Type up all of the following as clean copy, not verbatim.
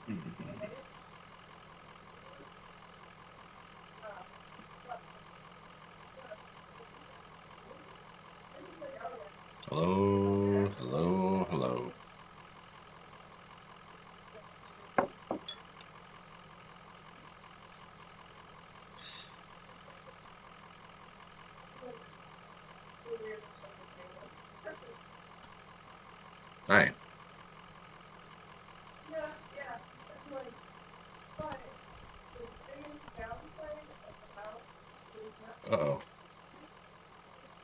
Hello, hello, hello. Hi. Uh-oh.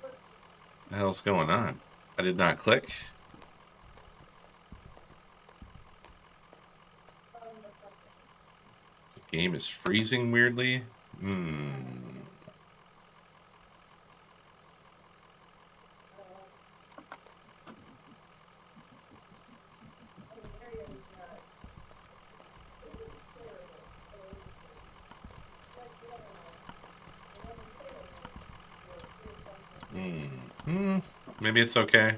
What the hell's going on? I did not click. The game is freezing weirdly. Hmm. Hmm. Maybe it's okay.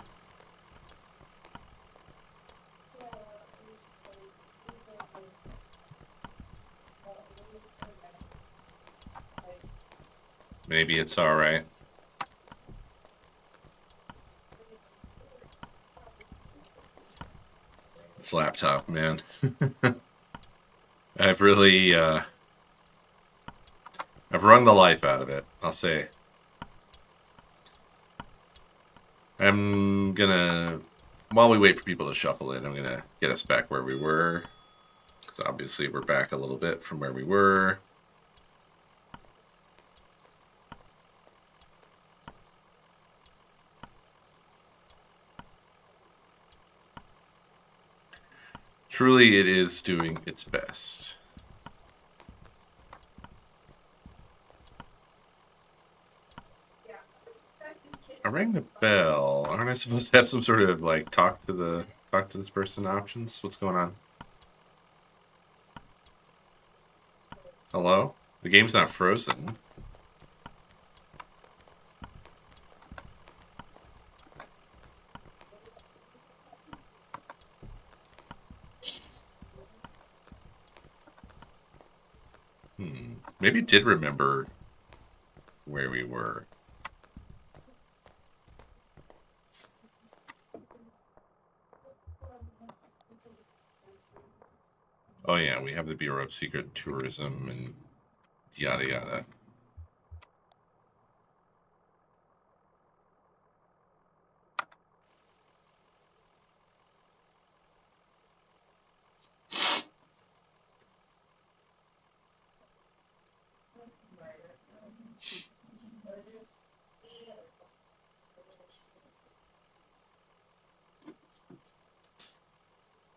Maybe it's alright. This laptop, man. I've really, I've wrung the life out of it, I'll say. I'm gonna, while we wait for people to shuffle in, I'm gonna get us back where we were. Because obviously we're back a little bit from where we were. Truly, it is doing its best. I rang the bell. Aren't I supposed to have some sort of like talk to this person options? What's going on? Hello? The game's not frozen. Maybe it did remember where we were. Oh yeah, we have the Bureau of Secret Tourism and yada yada.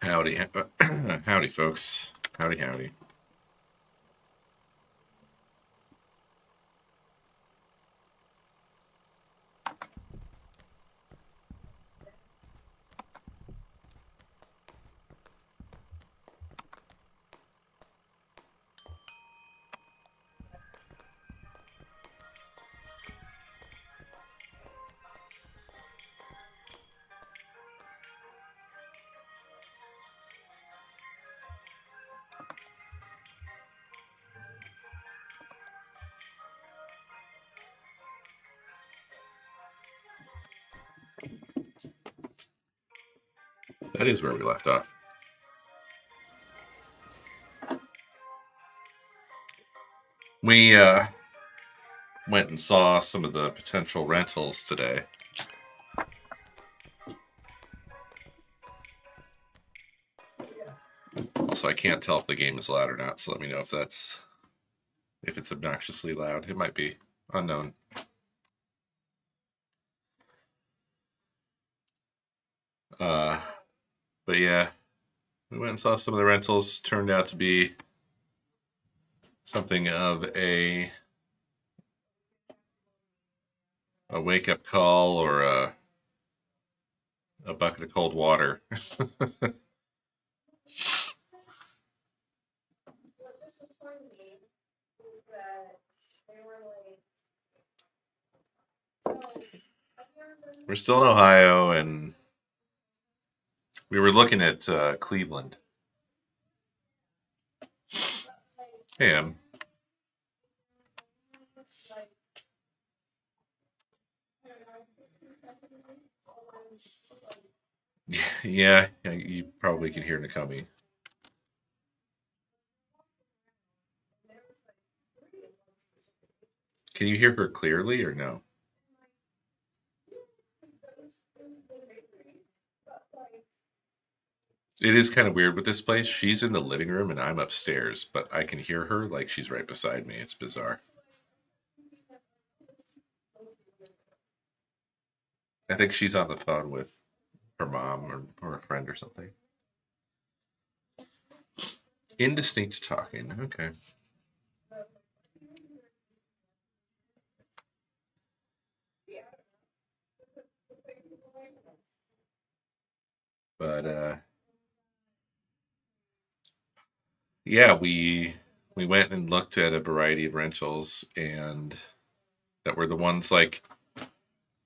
Howdy, howdy, folks. Howdy, howdy. That is where we left off. We went and saw some of the potential rentals today. Also, I can't tell if the game is loud or not, so let me know if it's obnoxiously loud. It might be unknown. Uh, but yeah, we went and saw some of the rentals. Turned out to be something of a wake up call or a bucket of cold water. We're still in Ohio, and we were looking at Cleveland. Hey, Em. Yeah, yeah, you probably can hear Nakami. Can you hear her clearly or no? It is kind of weird with this place. She's in the living room and I'm upstairs, but I can hear her like she's right beside me. It's bizarre. I think she's on the phone with her mom or a friend or something. Indistinct talking. Okay. But yeah, we went and looked at a variety of rentals and that were the ones like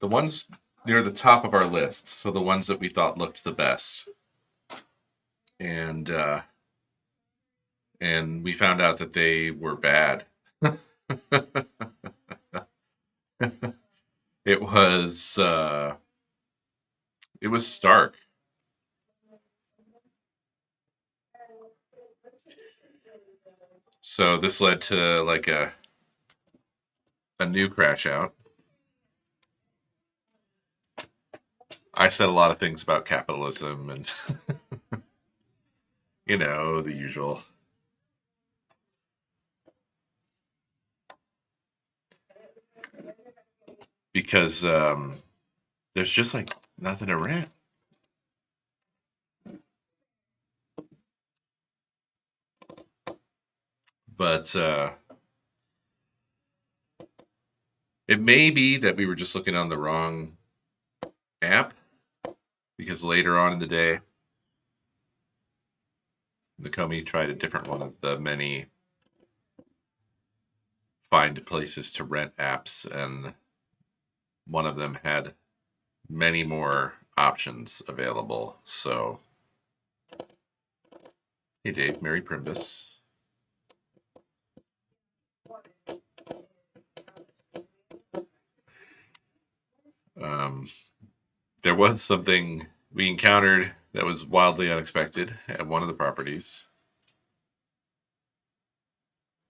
the ones near the top of our list. So the ones that we thought looked the best. And and we found out that they were bad. It was it was stark. So this led to like a new crash out. I said a lot of things about capitalism and the usual. Because there's just like nothing to rent. But it may be that we were just looking on the wrong app because later on in the day, the company tried a different one of the many find places to rent apps, and one of them had many more options available. So, hey Dave, Merry Primbus. Um, there was something we encountered that was wildly unexpected at one of the properties.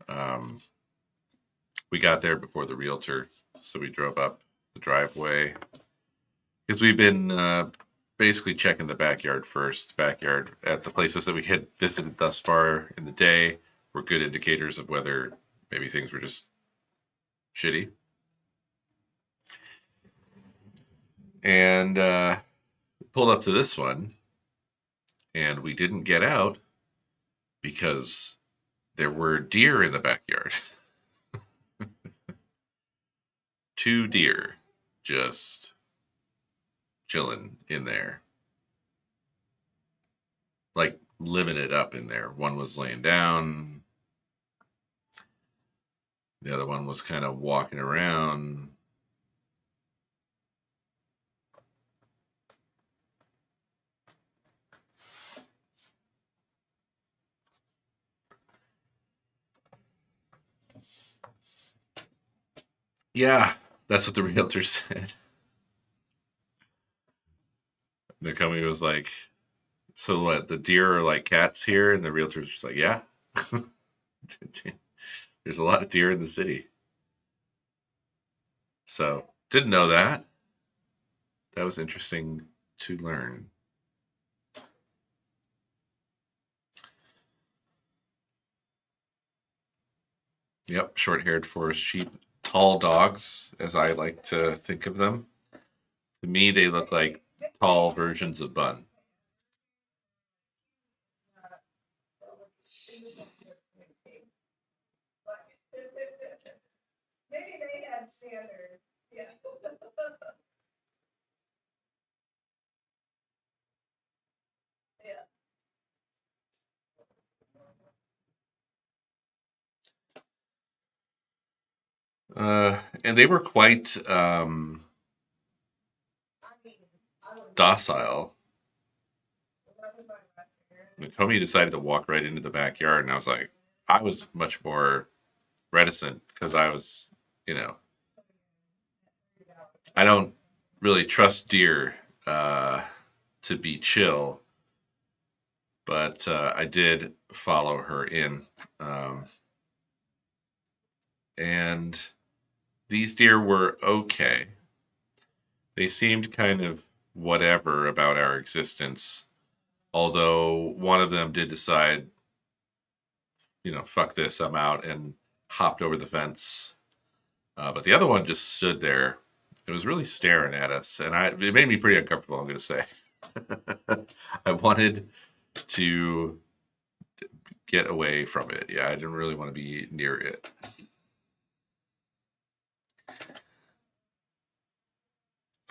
Um, we got there before the realtor, so we drove up the driveway because we've been basically checking the backyard first. Backyard at the places that we had visited thus far in the day were good indicators of whether maybe things were just shitty. And pulled up to this one, and we didn't get out because there were deer in the backyard. Two deer just chilling in there, like living it up in there. One was laying down, the other one was kind of walking around. Yeah, that's what the realtor said. The company was like, "So what? The deer are like cats here?" And the realtor's just like, "Yeah, there's a lot of deer in the city." So didn't know that. That was interesting to learn. Yep, short-haired forest sheep, tall dogs, as I like to think of them. To me, they look like tall versions of Bun. And they were quite docile. Nakomi decided to walk right into the backyard, and I was like, I was much more reticent because I was, you know, I don't really trust deer uh, to be chill, but I did follow her in. Um, and these deer were okay. They seemed kind of whatever about our existence, although one of them did decide, fuck this, I'm out, and hopped over the fence. But the other one just stood there. It was really staring at us, and it made me pretty uncomfortable, I'm going to say. I wanted to get away from it. Yeah, I didn't really want to be near it.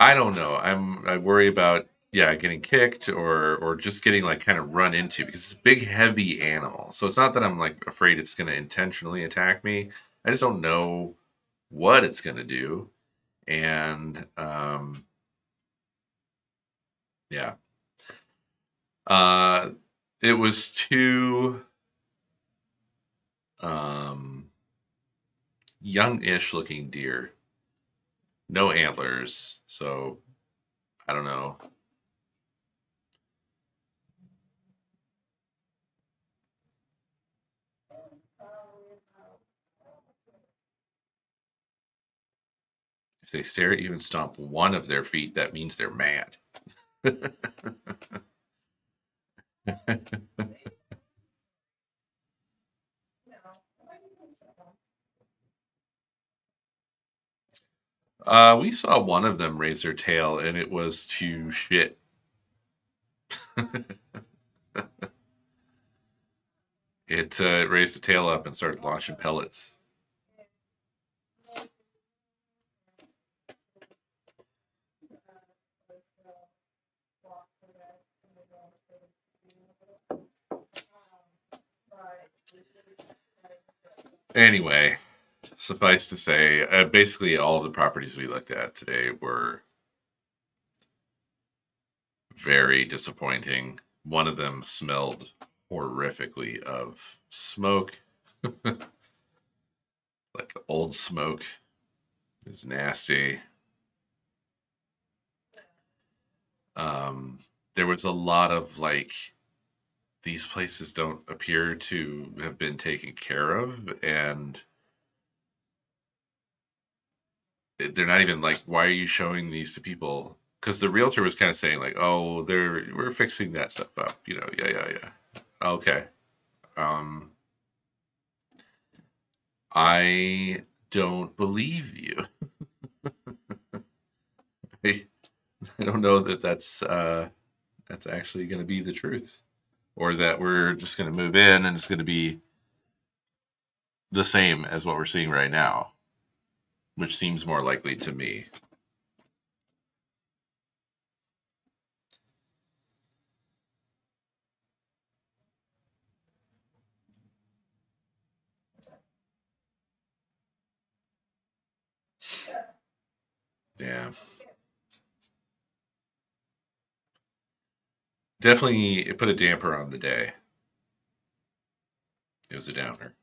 I don't know. I worry about, yeah, getting kicked or just getting like kind of run into because it's a big heavy animal. So it's not that I'm like afraid it's going to intentionally attack me. I just don't know what it's going to do. And yeah. Uh it was two um young-ish looking deer. No antlers. So I don't know. If they stare at you and stomp one of their feet, that means they're mad. We saw one of them raise their tail, and it was to shit. It raised the tail up and started launching pellets. Anyway, suffice to say, basically all the properties we looked at today were very disappointing. One of them smelled horrifically of smoke, like old smoke. It's nasty. Um, there was a lot of like these places don't appear to have been taken care of, and they're not even like, why are you showing these to people? Because the realtor was kind of saying like, oh, we're fixing that stuff up, yeah, yeah, yeah. Okay. Um, I don't believe you. I, I don't know that that's actually going to be the truth, or that we're just going to move in and it's going to be the same as what we're seeing right now, which seems more likely to me. Yeah, definitely it put a damper on the day. It was a downer.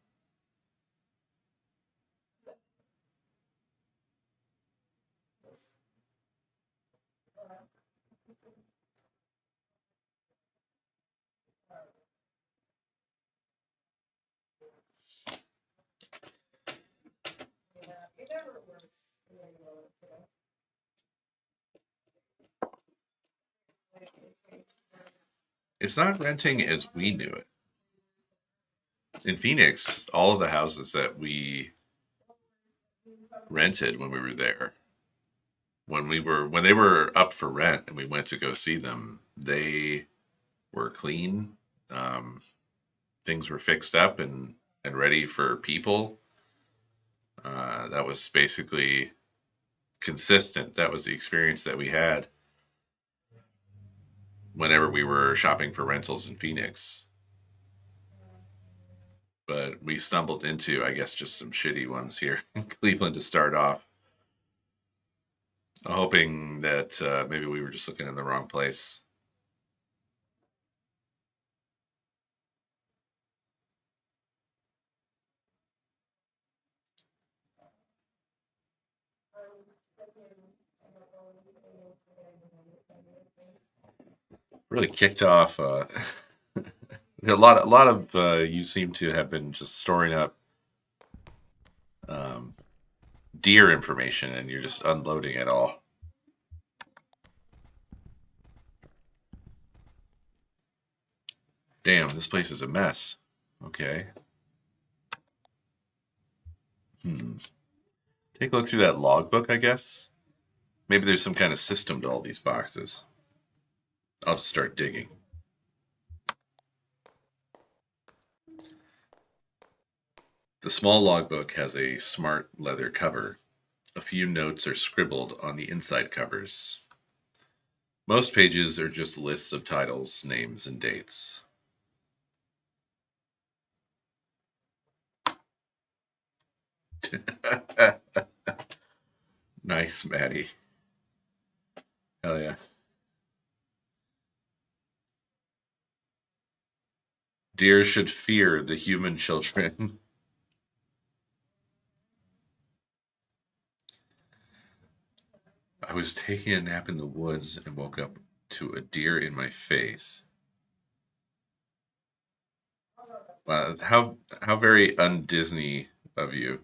It's not renting as we knew it. In Phoenix, all of the houses that we rented when we were there, when they were up for rent and we went to go see them, they were clean. Um, Things were fixed up and ready for people. That was basically consistent. That was the experience that we had whenever we were shopping for rentals in Phoenix. But we stumbled into, I guess, just some shitty ones here in Cleveland to start off, hoping that maybe we were just looking in the wrong place. really kicked off. A lot of you seem to have been just storing up um, deer information, and you're just unloading it all. Damn, this place is a mess. Okay. Hmm. Take a look through that logbook, I guess. Maybe there's some kind of system to all these boxes. I'll just start digging. The small logbook has a smart leather cover. A few notes are scribbled on the inside covers. Most pages are just lists of titles, names, and dates. Nice, Maddie. Hell yeah. Deer should fear the human children. I was taking a nap in the woods and woke up to a deer in my face. Wow, how very un-Disney of you.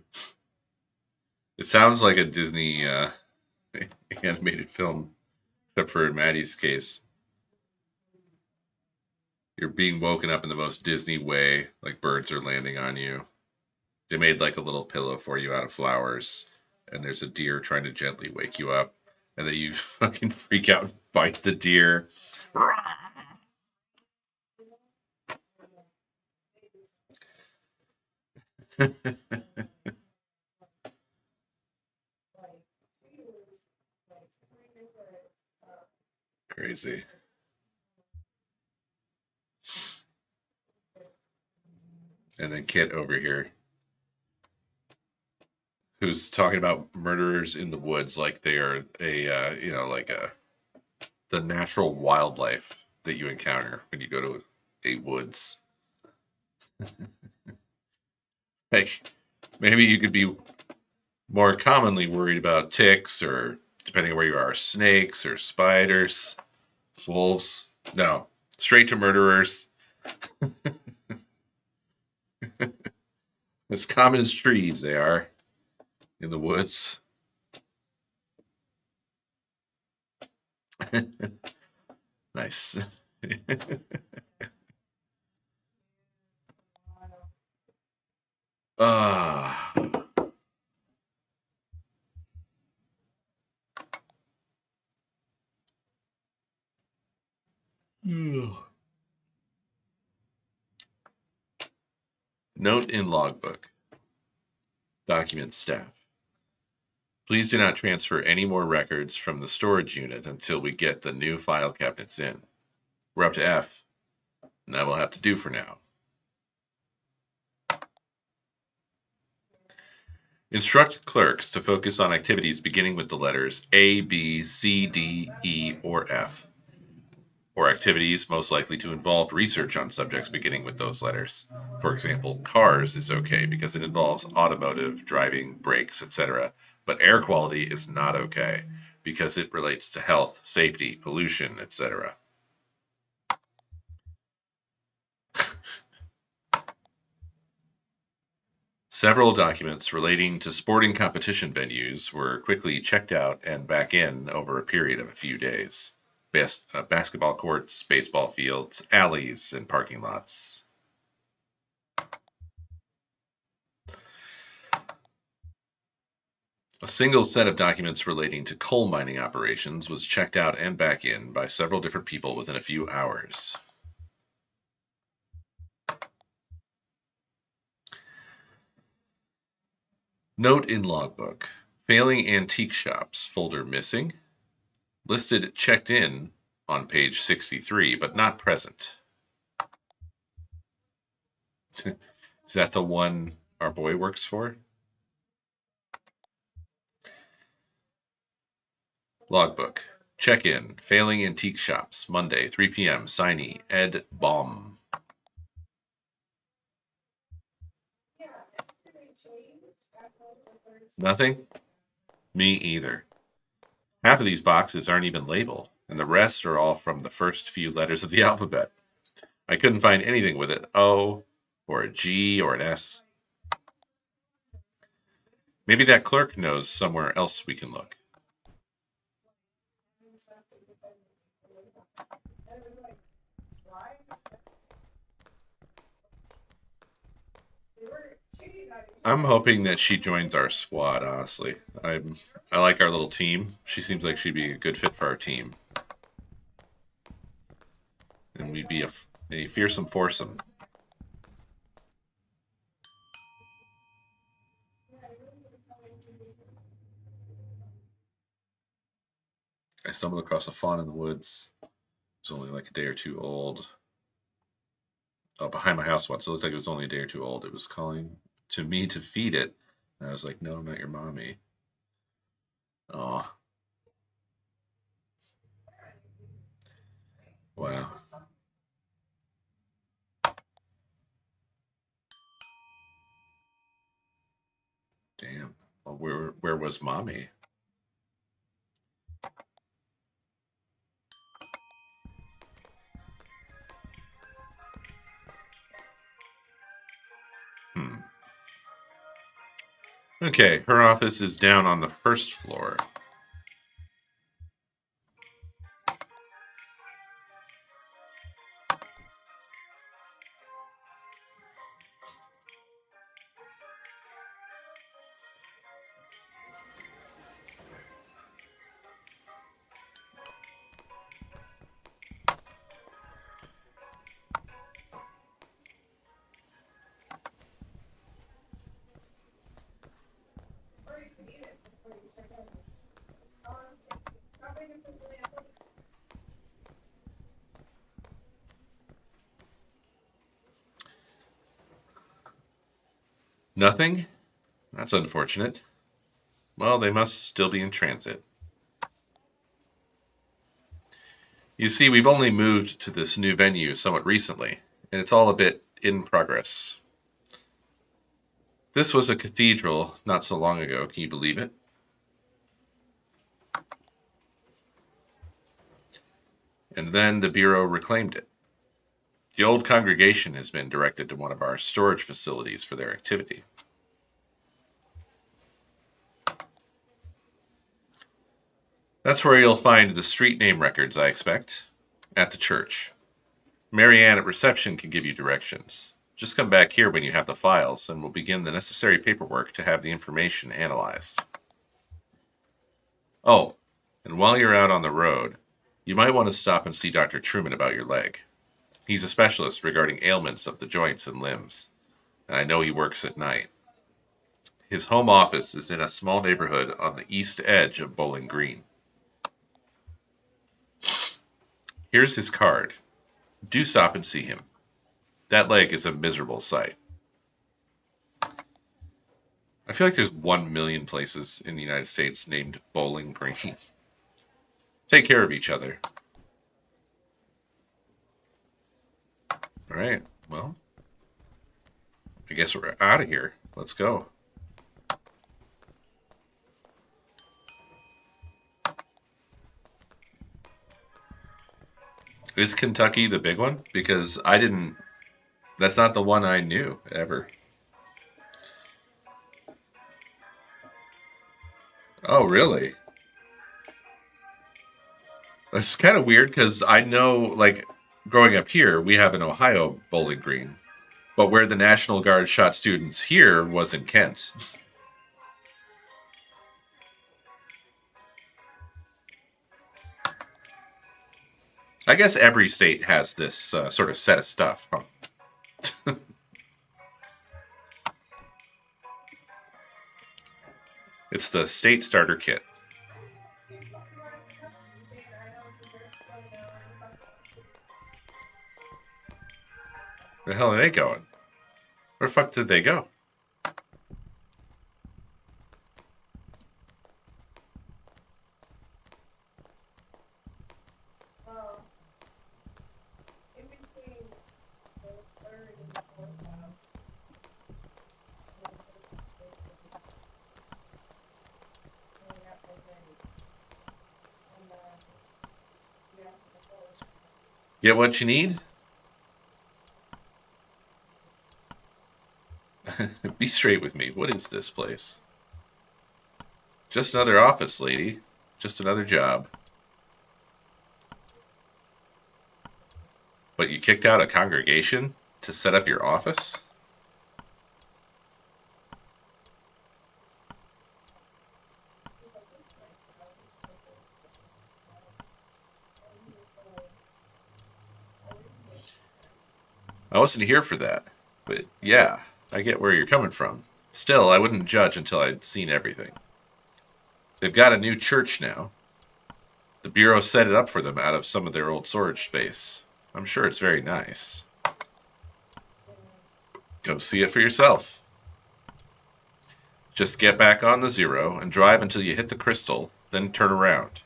It sounds like a Disney animated film, except for in Maddie's case. You're being woken up in the most Disney way, like birds are landing on you. They made like a little pillow for you out of flowers, and there's a deer trying to gently wake you up, and then you fucking freak out and bite the deer. Crazy. And then Kit over here, who's talking about murderers in the woods like they are like the natural wildlife that you encounter when you go to a woods. Like maybe you could be more commonly worried about ticks or, depending on where you are, snakes or spiders, wolves. No, straight to murderers. As common as trees they are in the woods. Nice. Ah. Note in logbook. Document staff. Please do not transfer any more records from the storage unit until we get the new file cabinets in. We're up to F, and that will have to do for now. Instruct clerks to focus on activities beginning with the letters A, B, C, D, E, or F, or activities most likely to involve research on subjects beginning with those letters. For example, cars is okay because it involves automotive, driving, brakes, etc., but air quality is not okay because it relates to health, safety, pollution, etc. Several documents relating to sporting competition venues were quickly checked out and back in over a period of a few days. Basketball courts, baseball fields, alleys, and parking lots. A single set of documents relating to coal mining operations was checked out and back in by several different people within a few hours. Note in logbook. Failing antique shops folder missing. Listed checked in on page 63, but not present. Is that the one our boy works for? Logbook. Check in. Failing antique shops. Monday, 3 p.m. Signee, Ed Baum. Nothing? Me either. Half of these boxes aren't even labeled. and the rest are all from the first few letters of the alphabet. I couldn't find anything with an O or a G or an S. Maybe that clerk knows somewhere else we can look. I'm hoping that she joins our squad, honestly. I like our little team. She seems like she'd be a good fit for our team. And we'd be a fearsome foursome. I stumbled across a fawn in the woods. It's only like a day or two old. Oh, behind my house once. It looked like it was only a day or two old. It was calling to me to feed it. And I was like, no, I'm not your mommy. Oh, wow. Damn. Well, where was mommy? Hmm. Okay, her office is down on the first floor. Nothing? That's unfortunate. Well, they must still be in transit. You see, we've only moved to this new venue somewhat recently, and it's all a bit in progress. This was a cathedral not so long ago, can you believe it? And then the Bureau reclaimed it. The old congregation has been directed to one of our storage facilities for their activity. That's where you'll find the street name records, I expect, at the church. Marianne at reception can give you directions. Just come back here when you have the files, and we'll begin the necessary paperwork to have the information analyzed. Oh, and while you're out on the road, you might want to stop and see Dr. Truman about your leg. He's a specialist regarding ailments of the joints and limbs, and I know he works at night. His home office is in a small neighborhood on the east edge of Bowling Green. Here's his card. Do stop and see him. That leg is a miserable sight. I feel like there's 1 million places in the United States named Bowling Green. Take care of each other. All right, well, I guess we're out of here. Let's go. Is Kentucky the big one? Because I didn't. That's not the one I knew ever. Oh, really? That's kind of weird because I know, like, growing up here, we have an Ohio Bowling Green, but where the National Guard shot students here was in Kent. I guess every state has this sort of set of stuff, huh? It's the state starter kit. Where the hell are they going? Where the fuck did they go? Get what you need? Be straight with me. What is this place? Just another office, lady. Just another job. But you kicked out a congregation to set up your office? I wasn't here for that. But yeah, I get where you're coming from. Still, I wouldn't judge until I'd seen everything. They've got a new church now. The Bureau set it up for them out of some of their old storage space. I'm sure it's very nice. Go see it for yourself. Just get back on the Zero and drive until you hit the crystal, then turn around.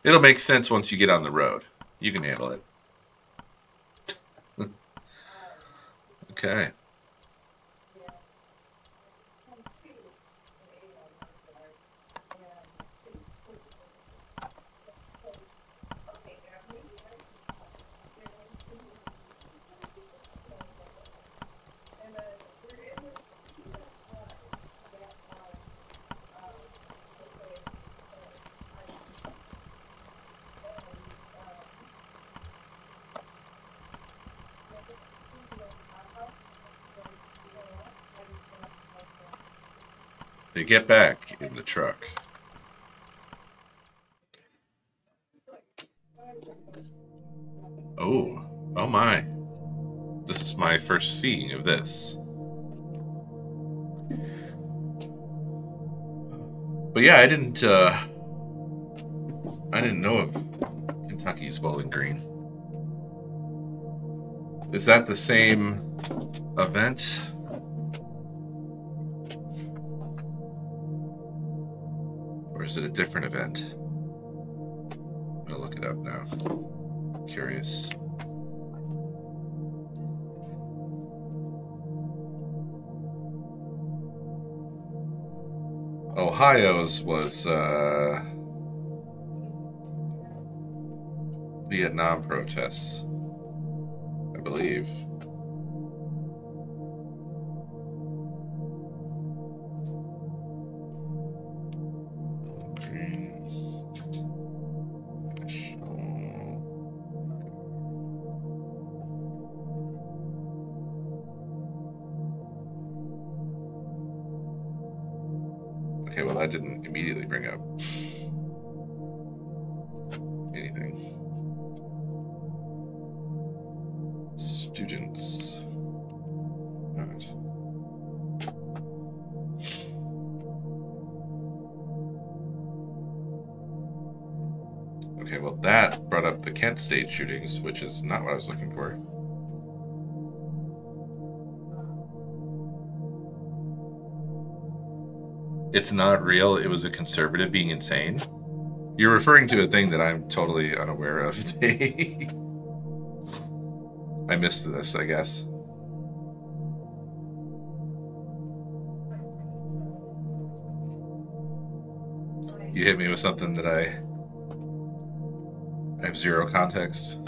It'll make sense once you get on the road. You can handle it. Okay. They get back in the truck. Oh, oh my. This is my first seeing of this. But yeah, I didn't know of Kentucky's Bowling Green. Is that the same event? Or is it a different event? I'm gonna look it up now. I'm curious. Ohio's was Vietnam protests, I believe. Okay, well that didn't immediately bring up anything. Students. Alright. Okay, well that brought up the Kent State shootings, which is not what I was looking for. It's not real. It was a conservative being insane. You're referring to a thing that I'm totally unaware of. I missed this, I guess. You hit me with something that I have zero context.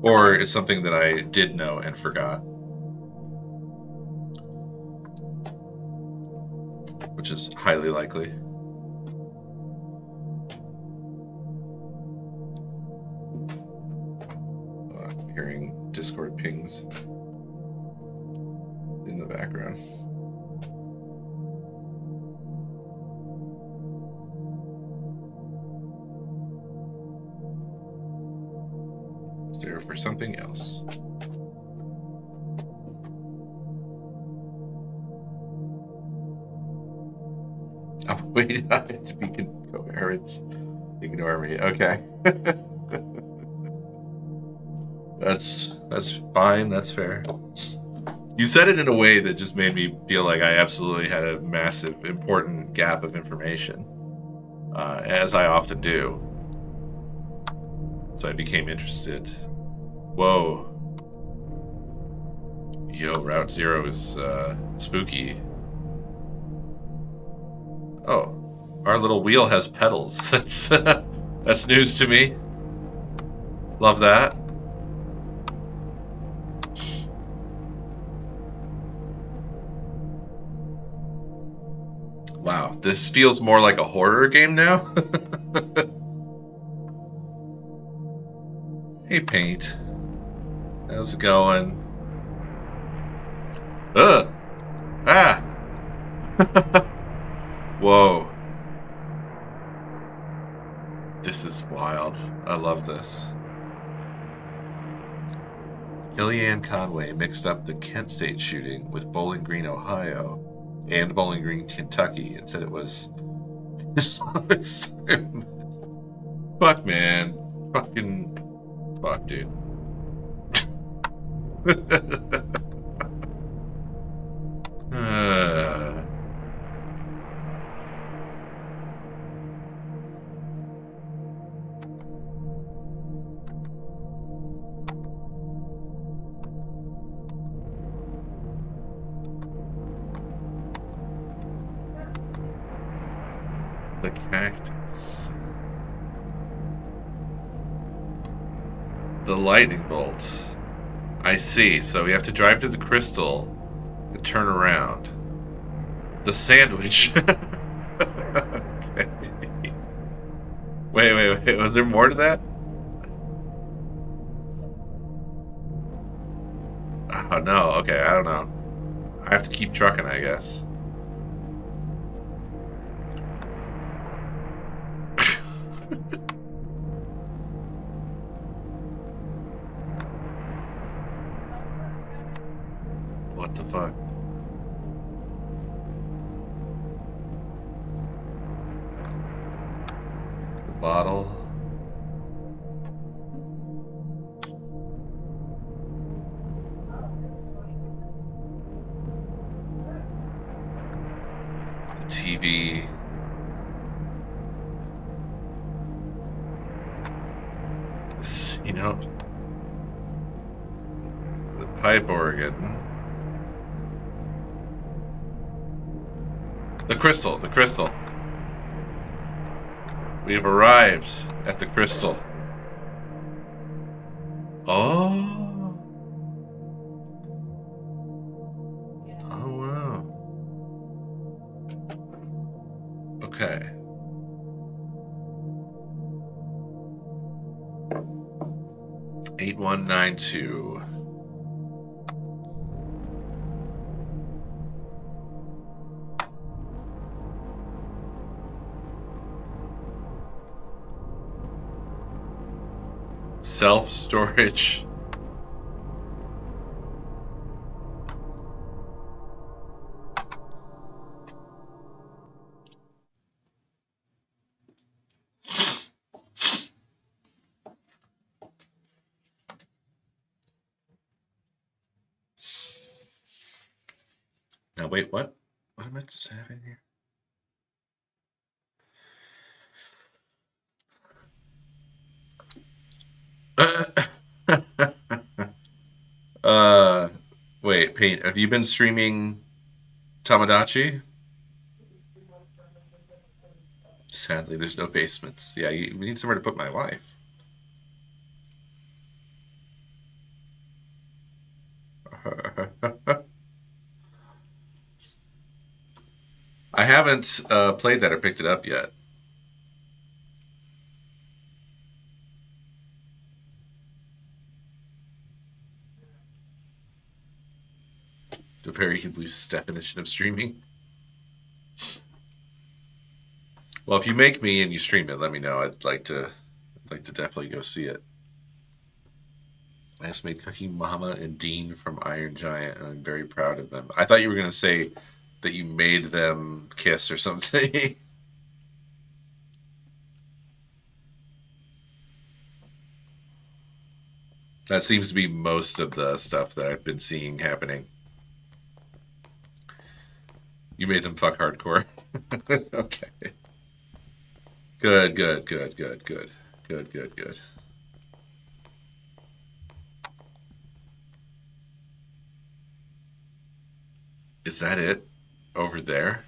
Or it's something that I did know and forgot. Which is highly likely. I'm hearing Discord pings in the background. There for something else. Oh, wait, I have to be coherent. Ignore me. Okay. That's fine. That's fair. You said it in a way that just made me feel like I absolutely had a massive, important gap of information, as I often do. So I became interested. Whoa. Yo, Route Zero is spooky. Oh, our little wheel has pedals. That's news to me. Love that. Wow, this feels more like a horror game now. Hey, Paint. How's it going? Ugh. Ah. Whoa. This is wild. I love this. Kellyanne Conway mixed up the Kent State shooting with Bowling Green, Ohio, and Bowling Green, Kentucky, and said it was. Fuck, man. Fucking. Fuck, dude. uh, the cactus. The lightning bolt. I see. So we have to drive to the crystal and turn around. The sandwich. Okay. Wait. Was there more to that? Oh no. Okay, I don't know. I have to keep trucking, I guess. What the fuck? The bottle. The TV. You know, the pipe organ. The crystal. The crystal. We have arrived at the crystal. Oh. Oh wow. Okay. 8192. Self storage. Now wait, what? What am I having here? uh, wait, Paint. Have you been streaming Tamagotchi? Sadly, there's no basements. Yeah, we need somewhere to put my wife. I haven't played that or picked it up yet. The very loose definition of streaming. Well, if you make me and you stream it, let me know. I'd like to definitely go see it. I just made Cookie Mama and Dean from Iron Giant, and I'm very proud of them. I thought you were gonna say that you made them kiss or something. That seems to be most of the stuff that I've been seeing happening. You made them fuck hardcore. Okay. Good. Is that it? Over there?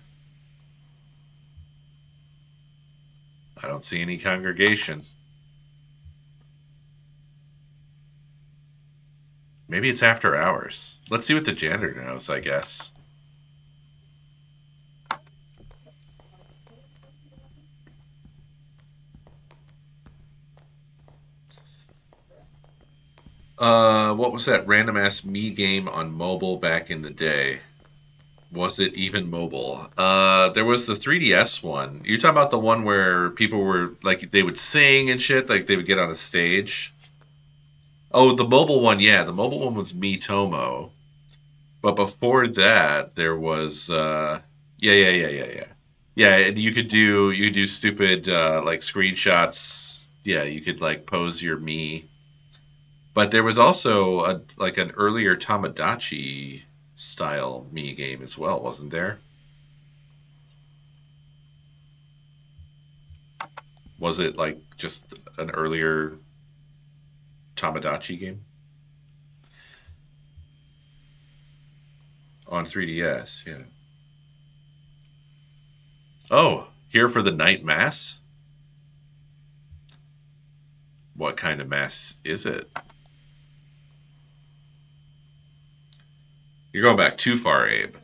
I don't see any congregation. Maybe it's after hours. Let's see what the janitor knows, I guess. What was that random ass me game on mobile back in the day? Was it even mobile? There was the 3DS one. You're talking about the one where people were like they would sing and shit, like they would get on a stage. Oh, the mobile one, yeah, the mobile one was Me Tomo. But before that, there was yeah. Yeah, and you could do stupid like screenshots. Yeah, you could like pose your me. But there was also a like an earlier Tamagotchi style me game as well, wasn't there? Was it like just an earlier Tamagotchi game on 3DS? Yeah. Oh, here for the night mass? What kind of mass is it? You're going back too far, Abe.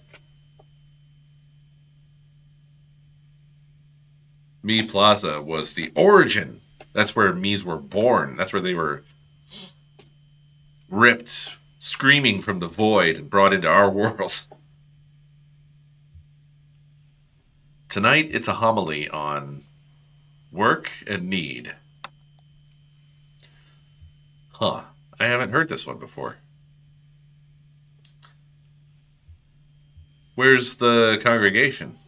Me Plaza was the origin. That's where Mii's were born. That's where they were ripped, screaming from the void and brought into our world. Tonight, it's a homily on work and need. Huh. I haven't heard this one before. Where's the congregation?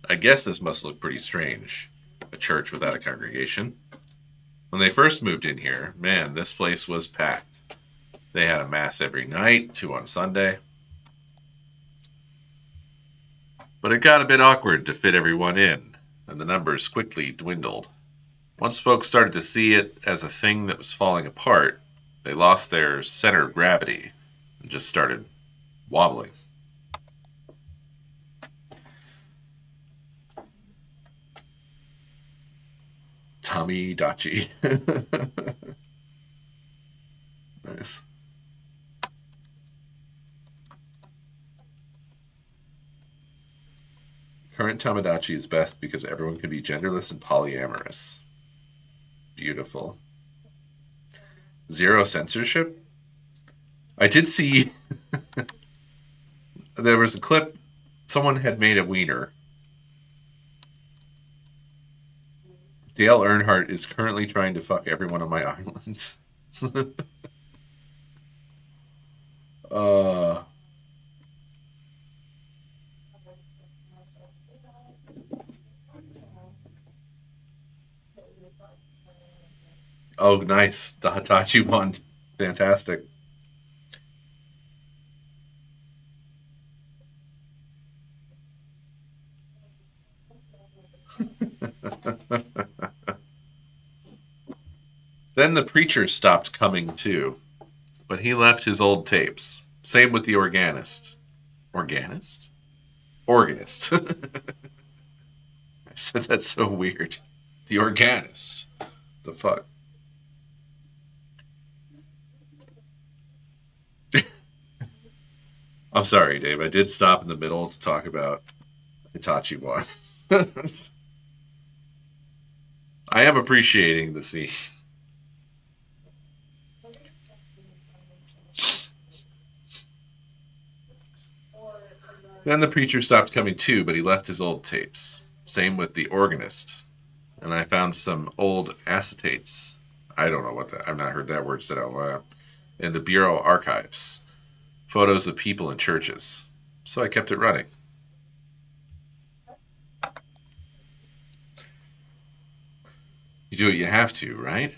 I guess this must look pretty strange. A church without a congregation. When they first moved in here, man, this place was packed. They had a mass every night, two on Sunday. But it got a bit awkward to fit everyone in, and the numbers quickly dwindled. Once folks started to see it as a thing that was falling apart, they lost their center of gravity and just started wobbling. Tommy Dachi. Nice. Current Tamagotchi is best because everyone can be genderless and polyamorous. Beautiful. Zero censorship? I did see there was a clip someone had made a wiener. Dale Earnhardt is currently trying to fuck everyone on my island. uh, oh, nice. The Hitachi one. Fantastic. Then the preacher stopped coming too, but he left his old tapes. Same with the organist. Organist? Organist. I said that's so weird. The organist. The fuck? I'm sorry, Dave. I did stop in the middle to talk about Hitachi one. I am appreciating the scene. Then the preacher stopped coming too, but he left his old tapes. Same with the organist. And I found some old acetates. I don't know what that. I've not heard that word said out loud. In the bureau archives, photos of people in churches. So I kept it running. You do what you have to, right?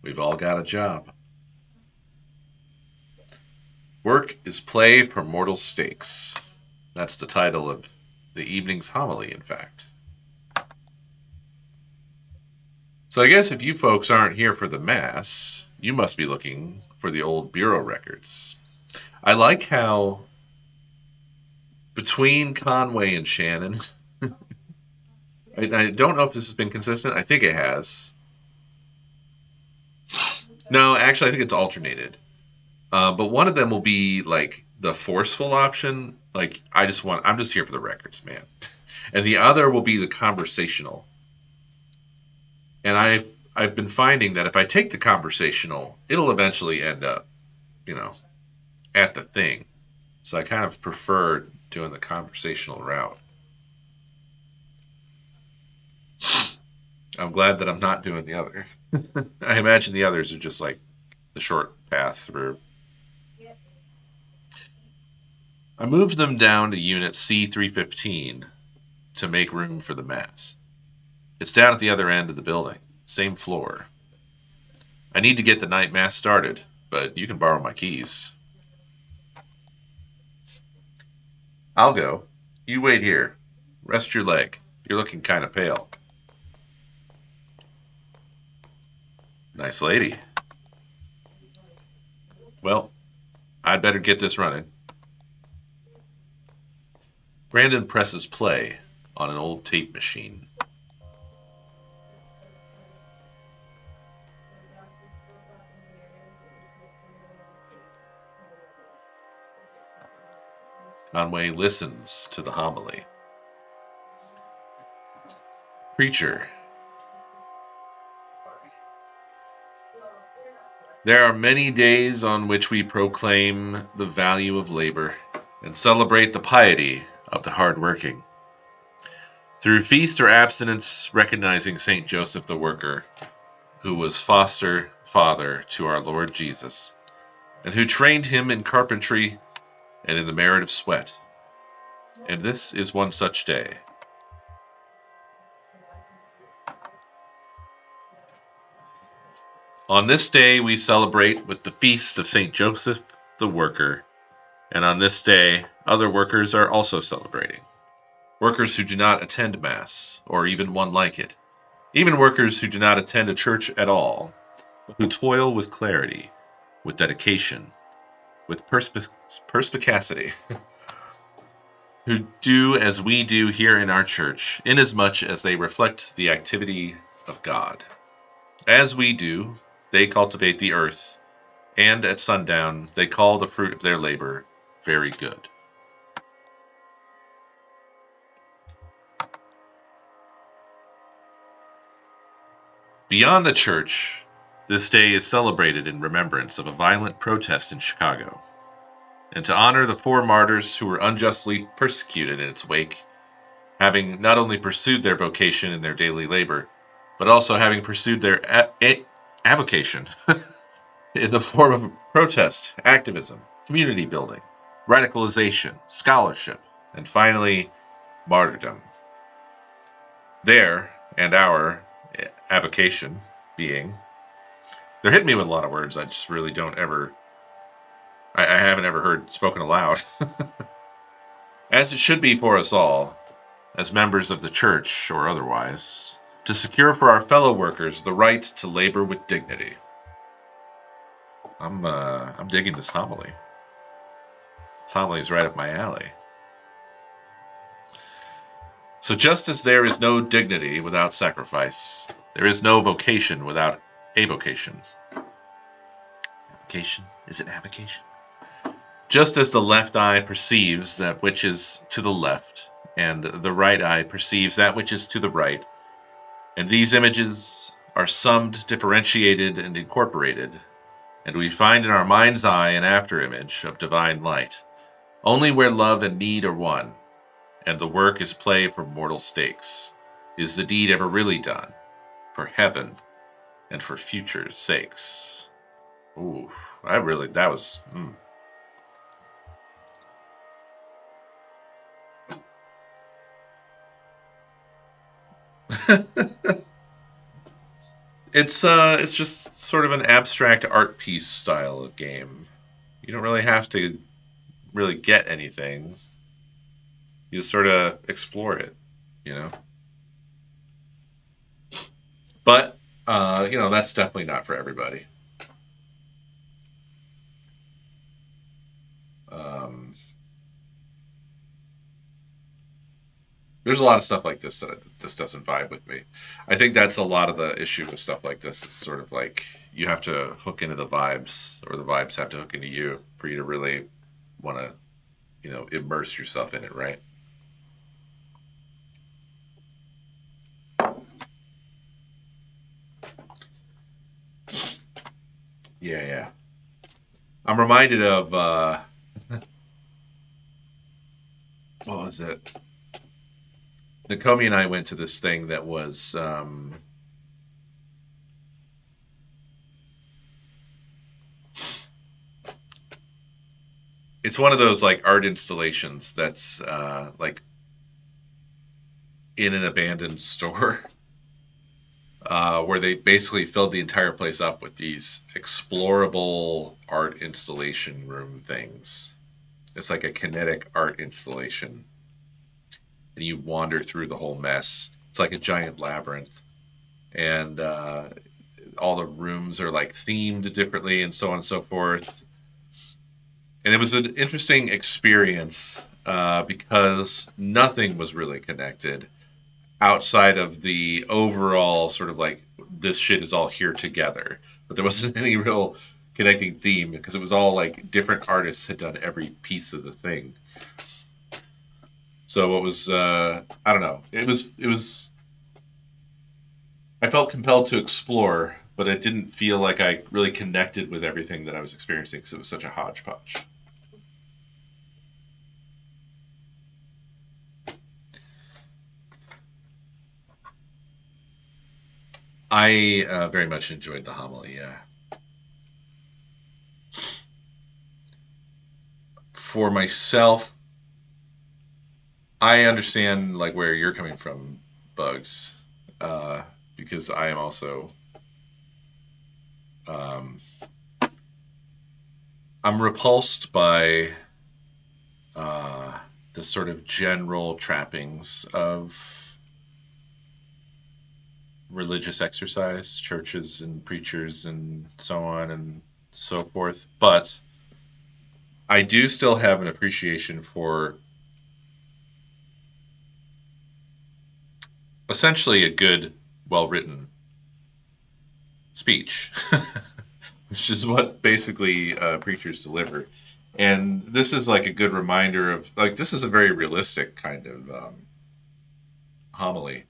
We've all got a job. Work is play for mortal stakes. That's the title of the evening's homily, in fact. So I guess if you folks aren't here for the Mass, you must be looking for the old bureau records. I like how between Conway and Shannon, I don't know if this has been consistent. I think it has. No, actually, I think it's alternated. But one of them will be like the forceful option. Like, I'm just here for the records, man. And the other will be the conversational. And I've been finding that if I take the conversational, it'll eventually end up, you know, at the thing. So I kind of prefer doing the conversational route. I'm glad that I'm not doing the other. I imagine the others are just like the short path through. I moved them down to Unit C315 to make room for the mass. It's down at the other end of the building, same floor. I need to get the night mass started, but you can borrow my keys. I'll go. You wait here. Rest your leg. You're looking kind of pale. Nice lady. Well, I'd better get this running. Brandon presses play on an old tape machine. Conway listens to the homily. Preacher, there are many days on which we proclaim the value of labor and celebrate the piety of the hardworking. Through feast or abstinence, recognizing Saint Joseph the Worker, who was foster father to our Lord Jesus, and who trained him in carpentry and in the merit of sweat. And this is one such day. On this day we celebrate with the feast of Saint Joseph the Worker, and on this day other workers are also celebrating. Workers who do not attend Mass, or even one like it. Even workers who do not attend a church at all, but who toil with clarity, with dedication, with perspicacity, who do as we do here in our church, inasmuch as they reflect the activity of God. As we do, they cultivate the earth, and at sundown they call the fruit of their labor very good. Beyond the church, this day is celebrated in remembrance of a violent protest in Chicago, and to honor the four martyrs who were unjustly persecuted in its wake, having not only pursued their vocation in their daily labor, but also having pursued their avocation in the form of protest, activism, community building, radicalization, scholarship, and finally, martyrdom. Their and our avocation being, they're hitting me with a lot of words I just really don't ever, I haven't ever heard spoken aloud. As it should be for us all, as members of the church or otherwise, to secure for our fellow workers the right to labor with dignity. I'm digging this homily. This homily is right up my alley. So just as there is no dignity without sacrifice, there is no vocation without avocation. Avocation? Is it avocation? Just as the left eye perceives that which is to the left, and the right eye perceives that which is to the right, and these images are summed, differentiated, and incorporated, and we find in our mind's eye an after-image of divine light, only where love and need are one, and the work is play for mortal stakes, is the deed ever really done, for heaven and for future's sakes. Ooh, that was, it's just sort of an abstract art piece style of game. You don't really have to really get anything. You just sort of explore it, you know. But that's definitely not for everybody. Um, There's a lot of stuff like this that just doesn't vibe with me. I think that's a lot of the issue with stuff like this. It's sort of like you have to hook into the vibes, or the vibes have to hook into you for you to really want to, immerse yourself in it, right? Yeah, yeah. I'm reminded of what was it? Nakomi and I went to this thing that was it's one of those like art installations that's like in an abandoned store where they basically filled the entire place up with these explorable art installation room things. It's like a kinetic art installation, and you wander through the whole mess. It's like a giant labyrinth, and all the rooms are like themed differently, and so on and so forth. And it was an interesting experience because nothing was really connected outside of the overall sort of like this shit is all here together. But there wasn't any real connecting theme because it was all like different artists had done every piece of the thing. So it was I don't know. It was I felt compelled to explore, but it didn't feel like I really connected with everything that I was experiencing because it was such a hodgepodge. I very much enjoyed the homily. Yeah. For myself, I understand like where you're coming from, Bugs, uh, because I am also um, I'm repulsed by uh, the sort of general trappings of religious exercise, churches and preachers and so on and so forth. But I do still have an appreciation for essentially a good, well written speech, which is what basically preachers deliver. And this is like a good reminder of like this is a very realistic kind of homily.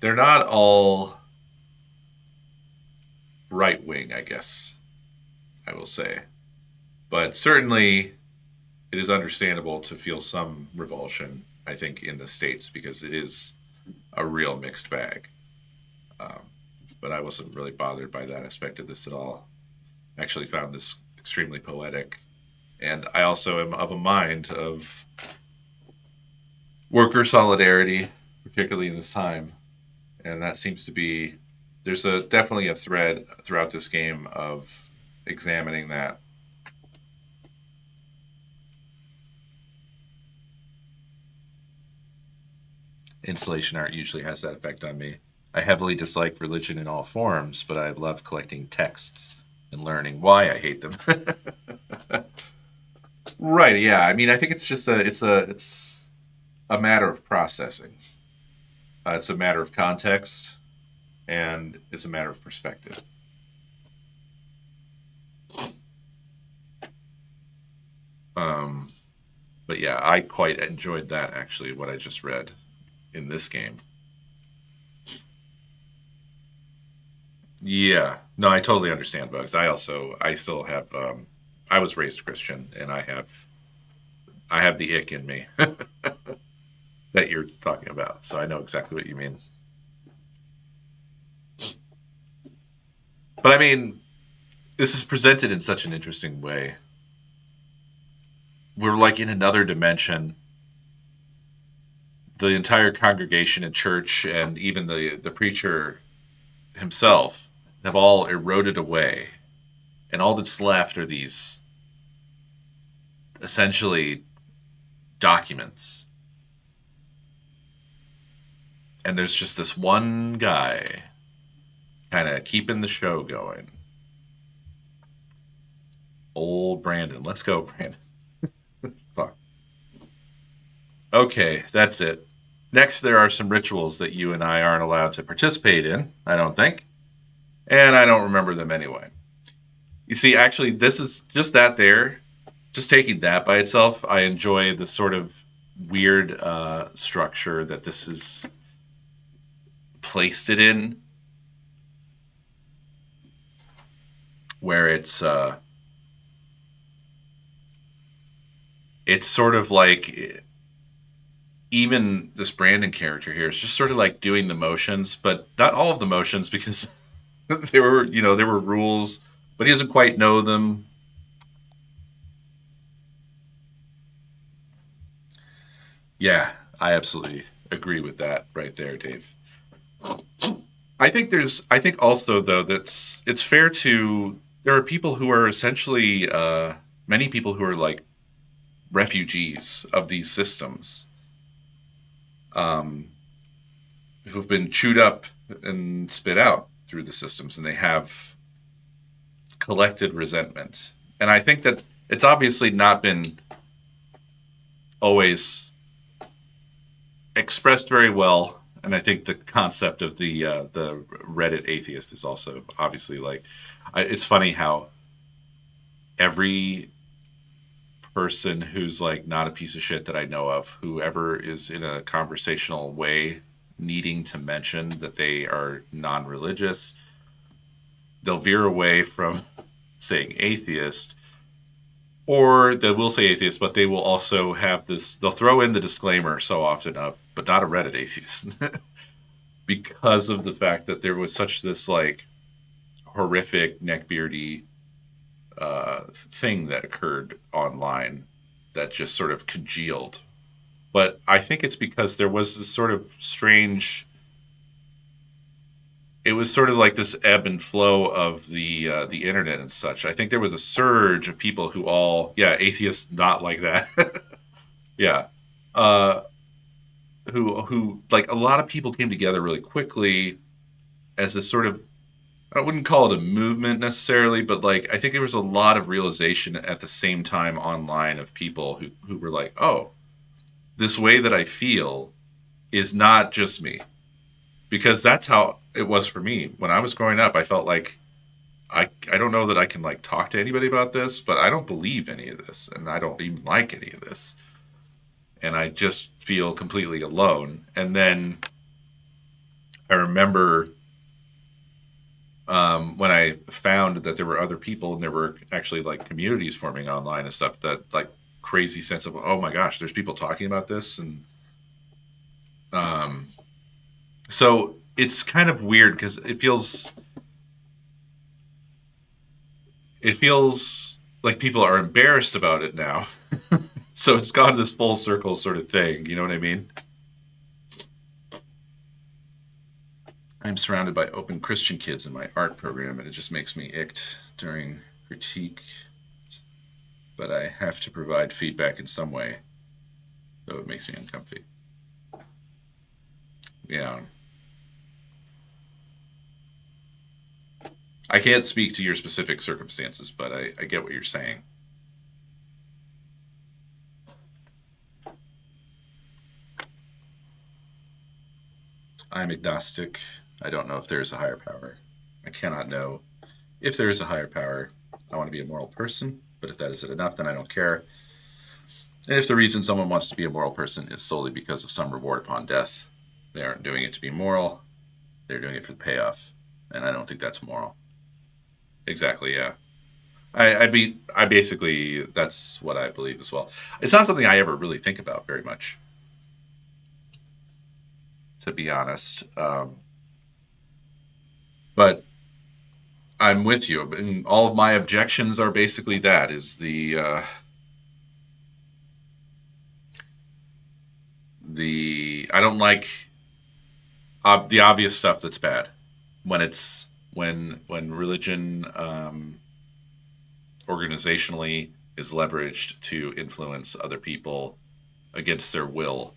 They're not all right wing, I guess I will say, but certainly it is understandable to feel some revulsion. I think in the states because it is a real mixed bag. Um, but I wasn't really bothered by that aspect of this at all. I actually found this extremely poetic, and I also am of a mind of worker solidarity, particularly in this time. And that seems to be there's a definitely a thread throughout this game of examining that. Installation art usually has that effect on me. I heavily dislike religion in all forms, but I love collecting texts and learning why I hate them. Right, yeah. I mean, I think it's just a matter of processing. It's a matter of context, and it's a matter of perspective. Um, but yeah, I quite enjoyed that actually. What I just read in this game. Yeah, no, I totally understand bugs. I still have I was raised Christian, and I have the ick in me that you're talking about. So I know exactly what you mean. But I mean, this is presented in such an interesting way. We're like in another dimension. The entire congregation in church and even the preacher himself have all eroded away, and all that's left are these essentially documents. And there's just this one guy kind of keeping the show going. Old Brandon. Let's go, Brandon. Fuck. Okay, that's it. Next, there are some rituals that you and I aren't allowed to participate in, I don't think, and I don't remember them anyway. You see, actually, this is just that there, just taking that by itself, I enjoy the sort of weird structure that this is placed it in, where it's sort of like even this Brandon character here is just sort of like doing the motions, but not all of the motions because there were rules, but he doesn't quite know them. Yeah, I absolutely agree with that right there, Dave. I think also though that's it's fair to there are people who are essentially many people who are like refugees of these systems, um, who've been chewed up and spit out through the systems, and they have collected resentment. And I think that it's obviously not been always expressed very well. And I think the concept of the Reddit atheist is also obviously like it's funny how every person who's like not a piece of shit that I know of, whoever is in a conversational way needing to mention that they are non-religious, they'll veer away from saying atheist, or they will say atheist, but they will also have this. They'll throw in the disclaimer so often of, but not a Reddit atheist, because of the fact that there was such this like horrific neckbeardy thing that occurred online that just sort of congealed. But I think it's because there was this sort of strange. It was sort of like this ebb and flow of the internet and such. I think there was a surge of people who all atheists not like that yeah uh, who like a lot of people came together really quickly as this sort of I wouldn't call it a movement necessarily, but like I think there was a lot of realization at the same time online of people who were like, oh, this way that I feel is not just me. Because that's how it was for me. When I was growing up, I felt like I don't know that I can like talk to anybody about this, but I don't believe any of this and I don't even like any of this. And I just feel completely alone. And then I remember when I found that there were other people and there were actually like communities forming online and stuff that like crazy sense of oh my gosh, there's people talking about this and um, so it's kind of weird because it feels like people are embarrassed about it now. So it's gone this full circle sort of thing. You know what I mean? I'm surrounded by open Christian kids in my art program, and it just makes me icked during critique. But I have to provide feedback in some way, though it makes me uncomfy. Yeah, I can't speak to your specific circumstances, but I get what you're saying. I'm agnostic. I don't know if there is a higher power. I cannot know if there is a higher power. I want to be a moral person, but if that isn't enough, then I don't care. And if the reason someone wants to be a moral person is solely because of some reward upon death, they aren't doing it to be moral, they're doing it for the payoff. And I don't think that's moral. Exactly, yeah. I basically, that's what I believe as well. It's not something I ever really think about very much, to be honest. But I'm with you. And all of my objections are basically that is the I don't like the obvious stuff that's bad when it's when religion organizationally is leveraged to influence other people against their will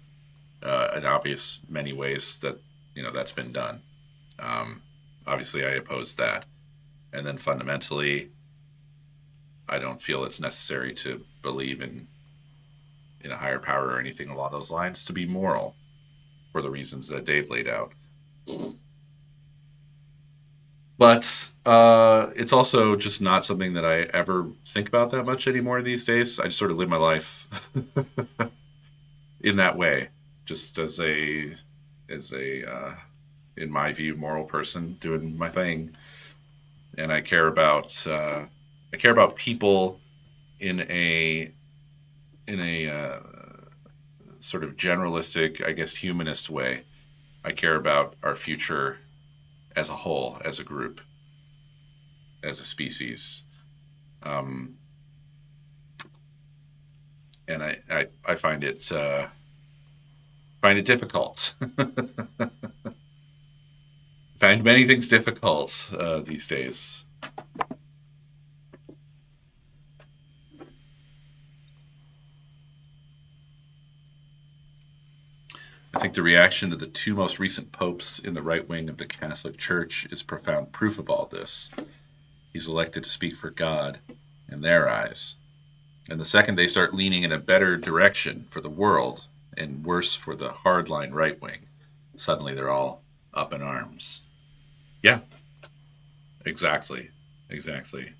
in obvious many ways that that's been done. Um, Obviously, I oppose that, and then fundamentally, I don't feel it's necessary to believe in. in a higher power or anything along those lines, to be moral for the reasons that Dave laid out. But it's also just not something that I ever think about that much anymore these days. I just sort of live my life in that way, just as a in my view moral person doing my thing, and I care about people in a sort of generalistic, I guess, humanist way. I care about our future as a whole, as a group, as a species. Um, and I find it difficult. Find many things difficult these days. I think the reaction to the two most recent popes in the right wing of the Catholic Church is profound proof of all this. He's elected to speak for God in their eyes. And the second they start leaning in a better direction for the world and worse for the hardline right wing, suddenly they're all up in arms. Yeah, exactly. Exactly.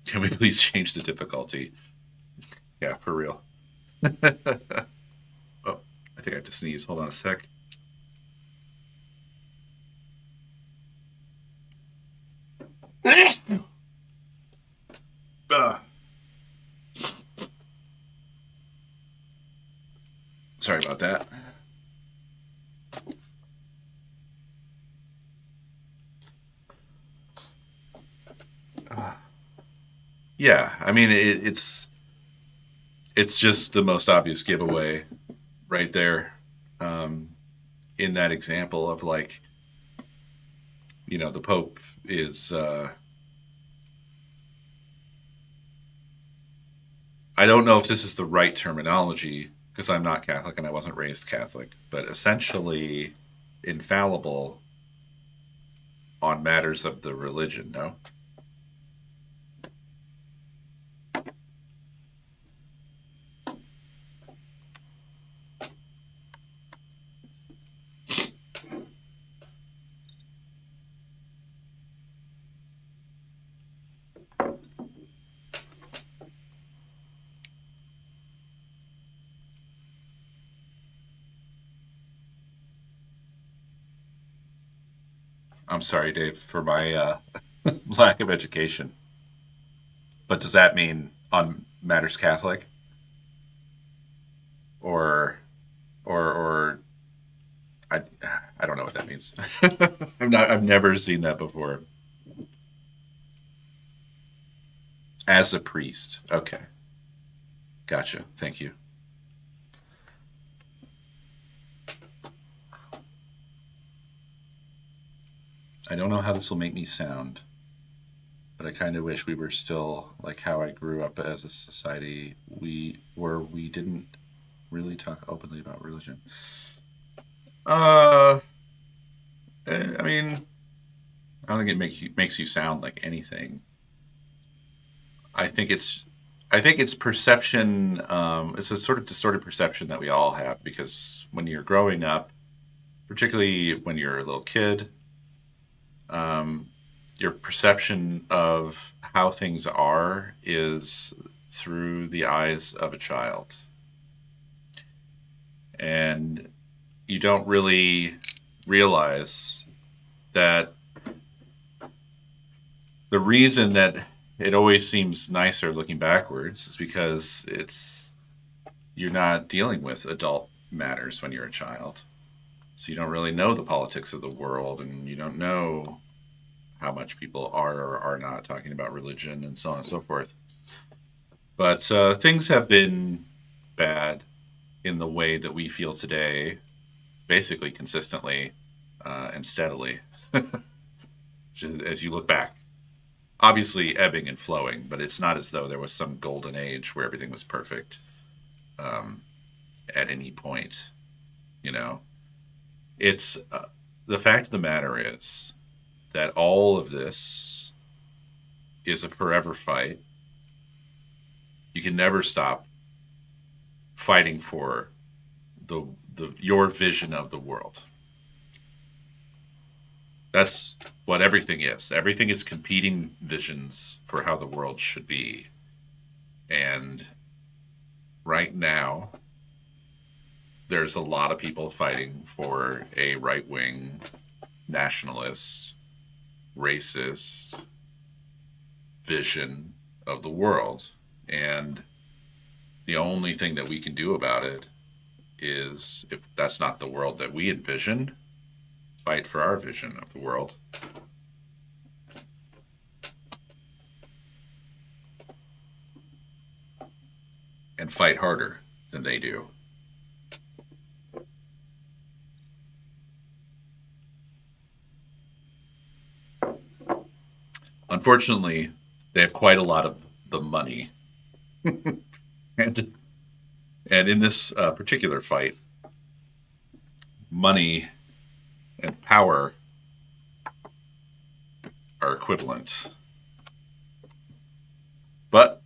Can we please change the difficulty? Yeah, for real. Oh, I think I have to sneeze. Hold on a sec. uh, sorry about that. Uh, yeah, I mean it's just the most obvious giveaway right there, um, in that example of like, the Pope is. I don't know if this is the right terminology because I'm not Catholic and I wasn't raised Catholic, but essentially infallible on matters of the religion. No. I'm sorry, Dave, for my lack of education. But does that mean on matters Catholic, or or I I don't know what that means. I've never seen that before. As a priest. Okay. Gotcha. Thank you. I don't know how this will make me sound, but I kind of wish we were still like how I grew up as a society. We didn't really talk openly about religion. Uh, I mean, I don't think it makes you sound like anything. I think it's I think it's perception. It's a sort of distorted perception that we all have because when you're growing up, particularly when you're a little kid, um, your perception of how things are is through the eyes of a child, and you don't really realize that the reason that it always seems nicer looking backwards is because it's you're not dealing with adult matters when you're a child. So you don't really know the politics of the world, and you don't know how much people are or are not talking about religion and so on and so forth. But things have been bad in the way that we feel today, basically consistently and steadily, as you look back. Obviously, ebbing and flowing, but it's not as though there was some golden age where everything was perfect um, at any point. You know, it's the fact of the matter is that all of this is a forever fight, You can never stop fighting for the your vision of the world. That's what everything is. Everything is competing visions for how the world should be. And right now, there's a lot of people fighting for a right wing, nationalist, racist vision of the world. And the only thing that we can do about it is, if that's not the world that we envision, fight for our vision of the world. And fight harder than they do. Unfortunately, they have quite a lot of the money. and in this particular fight, money and power are equivalent. But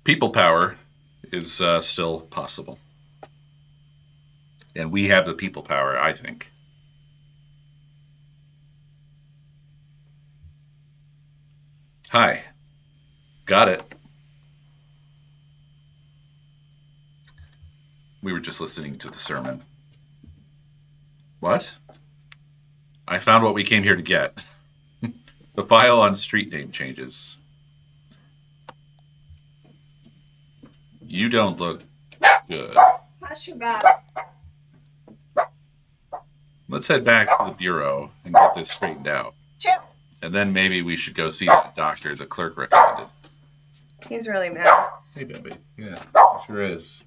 people power is still possible. And we have the people power, I think. Hi. Got it. We were just listening to the sermon. What? I found what we came here to get. The file on street name changes. You don't look good. Hush your mouth. Let's head back to the bureau and get this straightened out. Chip. And then maybe we should go see that doctor the clerk recommended. He's really mad. Hey, baby. Yeah, sure is.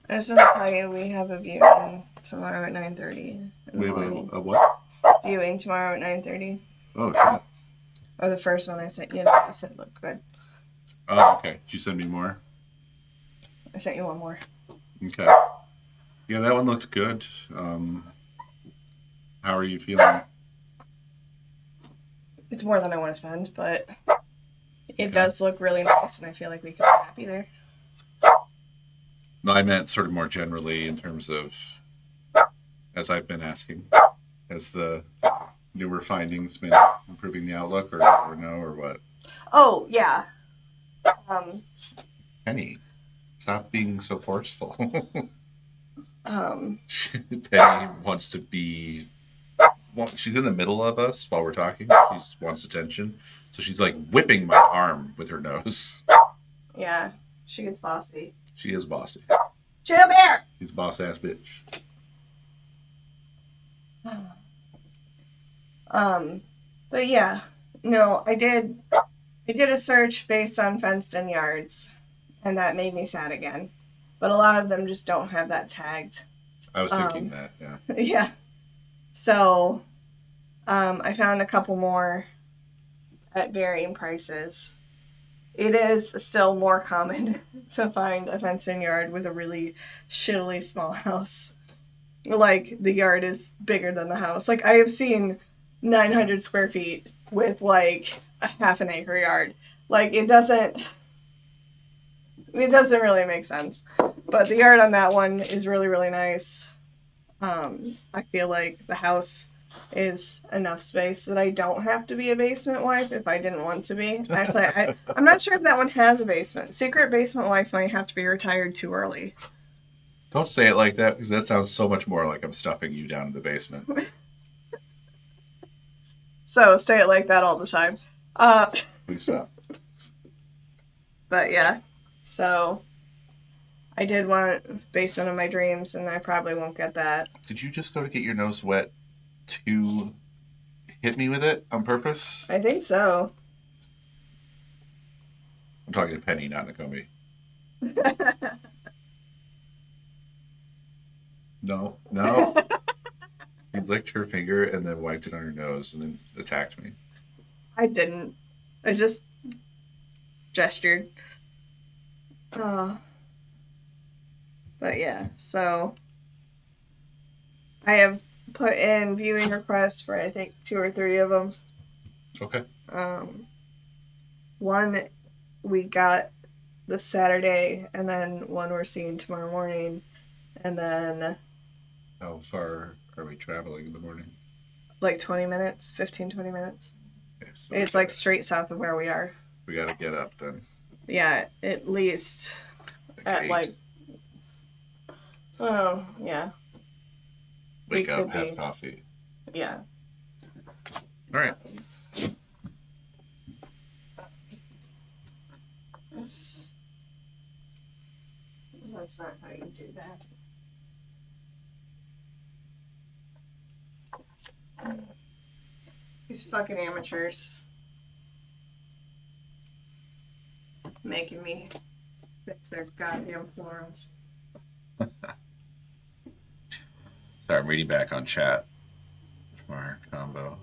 I just want to tell you we have a viewing tomorrow at 9:30. Wait, a what? Viewing tomorrow at 9:30. Oh, shit. Oh, the first one I sent you that you said looked good. Oh, okay. Did you send me more? I sent you one more. Okay. Yeah, that one looked good. How are you feeling? It's more than I want to spend, but it does look really nice, and I feel like we could be happy there. No, I meant sort of more generally in terms of, as I've been asking, has the newer findings been improving the outlook, or no, or what? Oh, yeah. Penny, stop being so forceful. Um, Penny wants to be. Well, she's in the middle of us while we're talking. She wants attention, so she's like whipping my arm with her nose. Yeah, she gets bossy. She is bossy. Chill Bear. She's a boss ass bitch. But yeah, no, I did a search based on fenced-in yards, and that made me sad again. But a lot of them just don't have that tagged. I was thinking that, yeah. Yeah. So, I found a couple more at varying prices. It is still more common to find a fenced-in yard with a really shittily small house. Like, the yard is bigger than the house. Like, I have seen 900 square feet with, like, a half an acre yard. Like, it doesn't really make sense. But the yard on that one is really, really nice. I feel like the house is enough space that I don't have to be a basement wife if I didn't want to be. Actually, I'm not sure if that one has a basement. Secret basement wife might have to be retired too early. Don't say it like that, because that sounds so much more like I'm stuffing you down in the basement. So say it like that all the time. Please stop. But yeah, so I did want basement of my dreams, and I probably won't get that. Did you just go to get your nose wet to hit me with it on purpose? I think so. I'm talking to Penny, not Nakomi. No. She licked her finger and then wiped it on her nose and then attacked me. I didn't. I just gestured. But yeah, so I have put in viewing requests for I think 2 or 3 of them. Okay. One we got the Saturday, and then one we're seeing tomorrow morning, and then How far are we traveling in the morning? like 20 minutes, 15, 20 minutes. Okay, so It's like straight south of where we are. we gotta get up then. Yeah, at least Like at 8. like, oh, yeah, we Wake up, could have be, coffee. yeah. All right. That's, that's not how you do that. These fucking amateurs making me fix their goddamn forums. Sorry, I'm reading back on chat from our combo.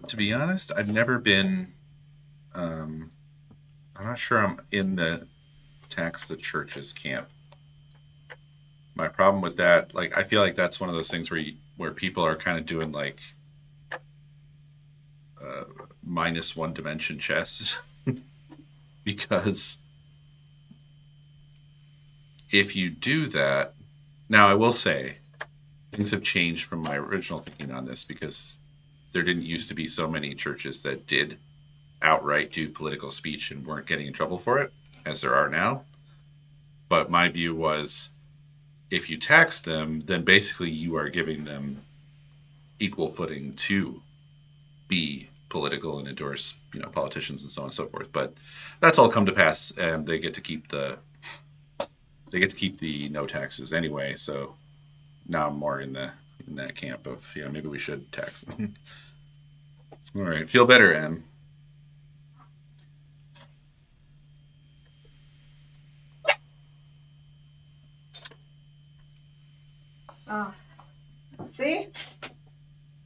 To be honest, I've never been. Um, I'm not sure I'm in the tax the churches camp. My problem with that, like, I feel like that's one of those things where people are kind of doing like uh, minus one dimension chess because if you do that, now I will say things have changed from my original thinking on this because there didn't used to be so many churches that did outright do political speech and weren't getting in trouble for it as there are now. But my view was if you tax them, then basically you are giving them equal footing to be political and endorse, politicians and so on and so forth. But that's all come to pass, and they get to keep the no taxes anyway. So now I'm more in that camp of maybe we should tax them. All right, feel better, Em. Oh, see?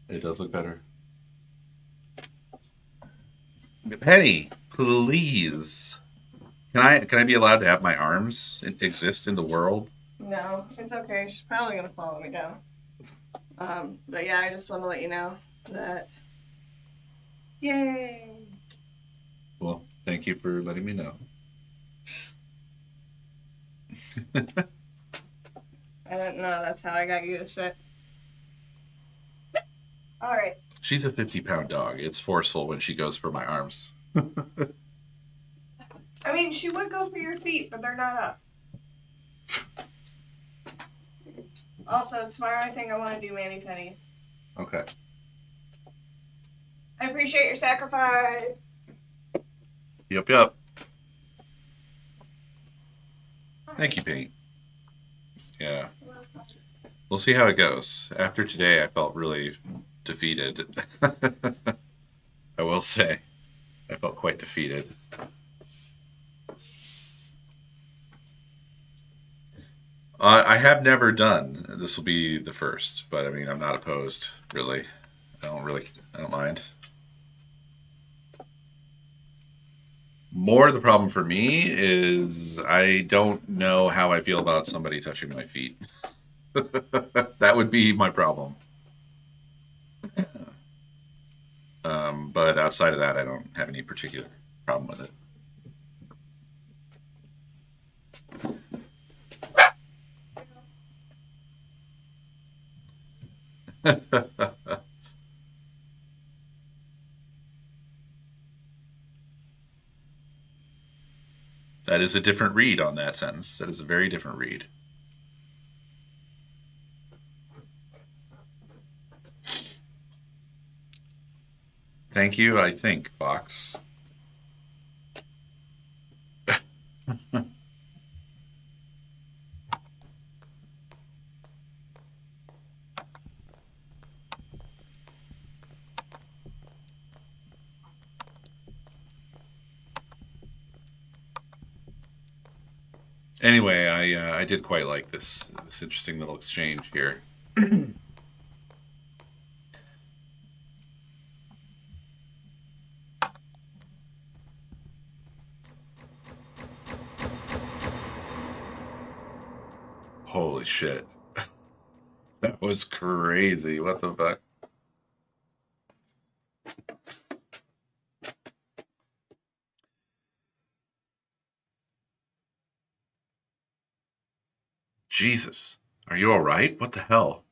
It does look better. Penny, please. Can I be allowed to have my arms exist in the world? No, it's okay. She's probably gonna follow me down. But yeah, I just want to let you know that. Yay! Well, thank you for letting me know. I don't know. That's how I got you to sit. All right. She's a 50-pound dog. It's forceful when she goes for my arms. I mean, she would go for your feet, but they're not up. Also, tomorrow I think I want to do mani pedis. Okay. I appreciate your sacrifice. Yep, yep. Thank you, Pete. Yeah. We'll see how it goes. After today, I felt really defeated. I will say, I felt quite defeated. I have never done. This will be the first, but I mean, I'm not opposed, really. I don't mind. More the problem for me is I don't know how I feel about somebody touching my feet. That would be my problem. But outside of that, I don't have any particular problem with it. That is a different read on that sentence. That is a very different read. Thank you, I think, Fox. Anyway, I did quite like this interesting little exchange here. Holy shit. That was crazy. What the fuck? Jesus. Are you alright? What the hell?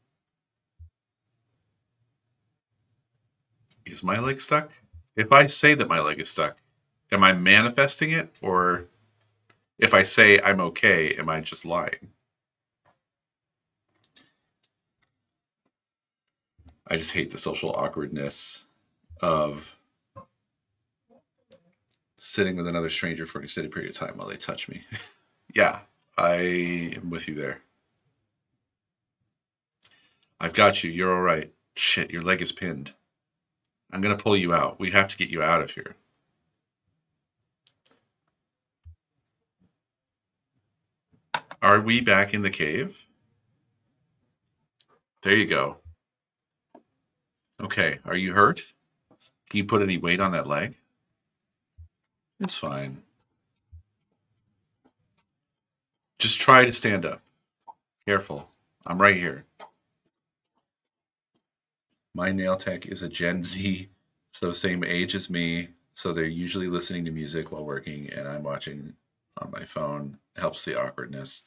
Is my leg stuck? If I say that my leg is stuck, am I manifesting it? Or if I say I'm okay, am I just lying? I just hate the social awkwardness of sitting with another stranger for an extended period of time while they touch me. Yeah, I am with you there. I've got you. You're all right. Shit, your leg is pinned. I'm gonna pull you out. We have to get you out of here. Are we back in the cave? There you go. Okay, are you hurt? Can you put any weight on that leg? It's fine. Just try to stand up. Careful. I'm right here. My nail tech is a Gen Z, so same age as me. So they're usually listening to music while working, and I'm watching on my phone. Helps the awkwardness.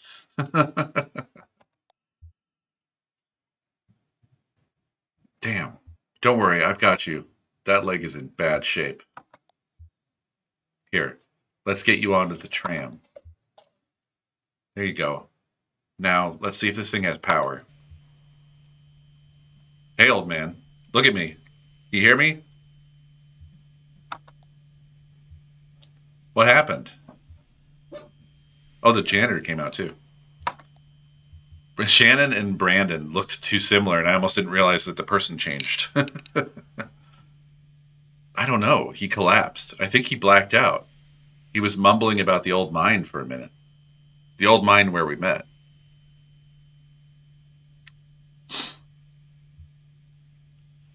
Damn. Don't worry, I've got you. That leg is in bad shape. Here, let's get you onto the tram. There you go. Now, let's see if this thing has power. Hey, old man, look at me. You hear me? What happened? Oh, the janitor came out too. Shannon and Brandon looked too similar, and I almost didn't realize that the person changed. I don't know. He collapsed. I think he blacked out. He was mumbling about the old mine for a minute. The old mine where we met.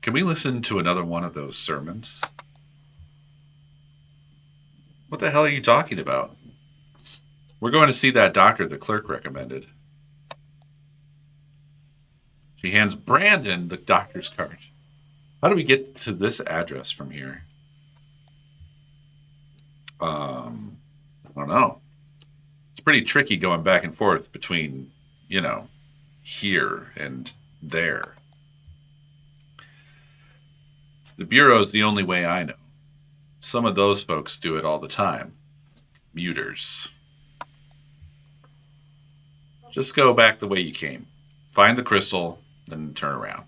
Can we listen to another one of those sermons? What the hell are you talking about? We're going to see that doctor the clerk recommended. She hands Brandon the doctor's card. How do we get to this address from here? I don't know. It's pretty tricky going back and forth between, here and there. The Bureau's the only way I know. Some of those folks do it all the time. Muters. Just go back the way you came. Find the crystal, then turn around.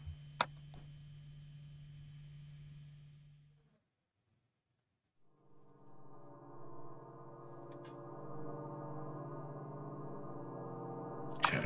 Okay.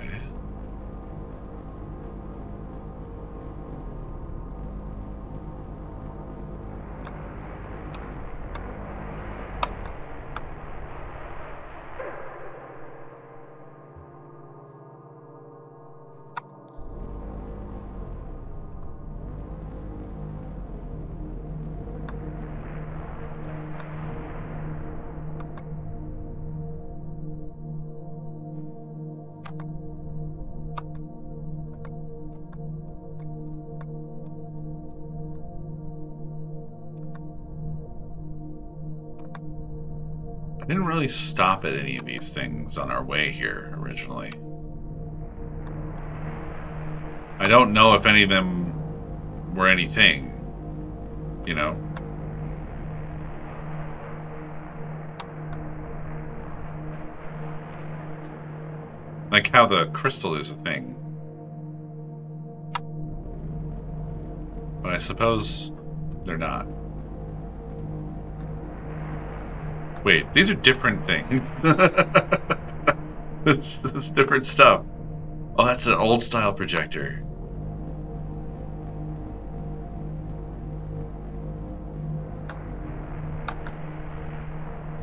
I didn't really stop at any of these things on our way here originally. I don't know if any of them were anything, you know? Like how the crystal is a thing. But I suppose they're not. Wait, these are different things. This different stuff. Oh, that's an old style projector.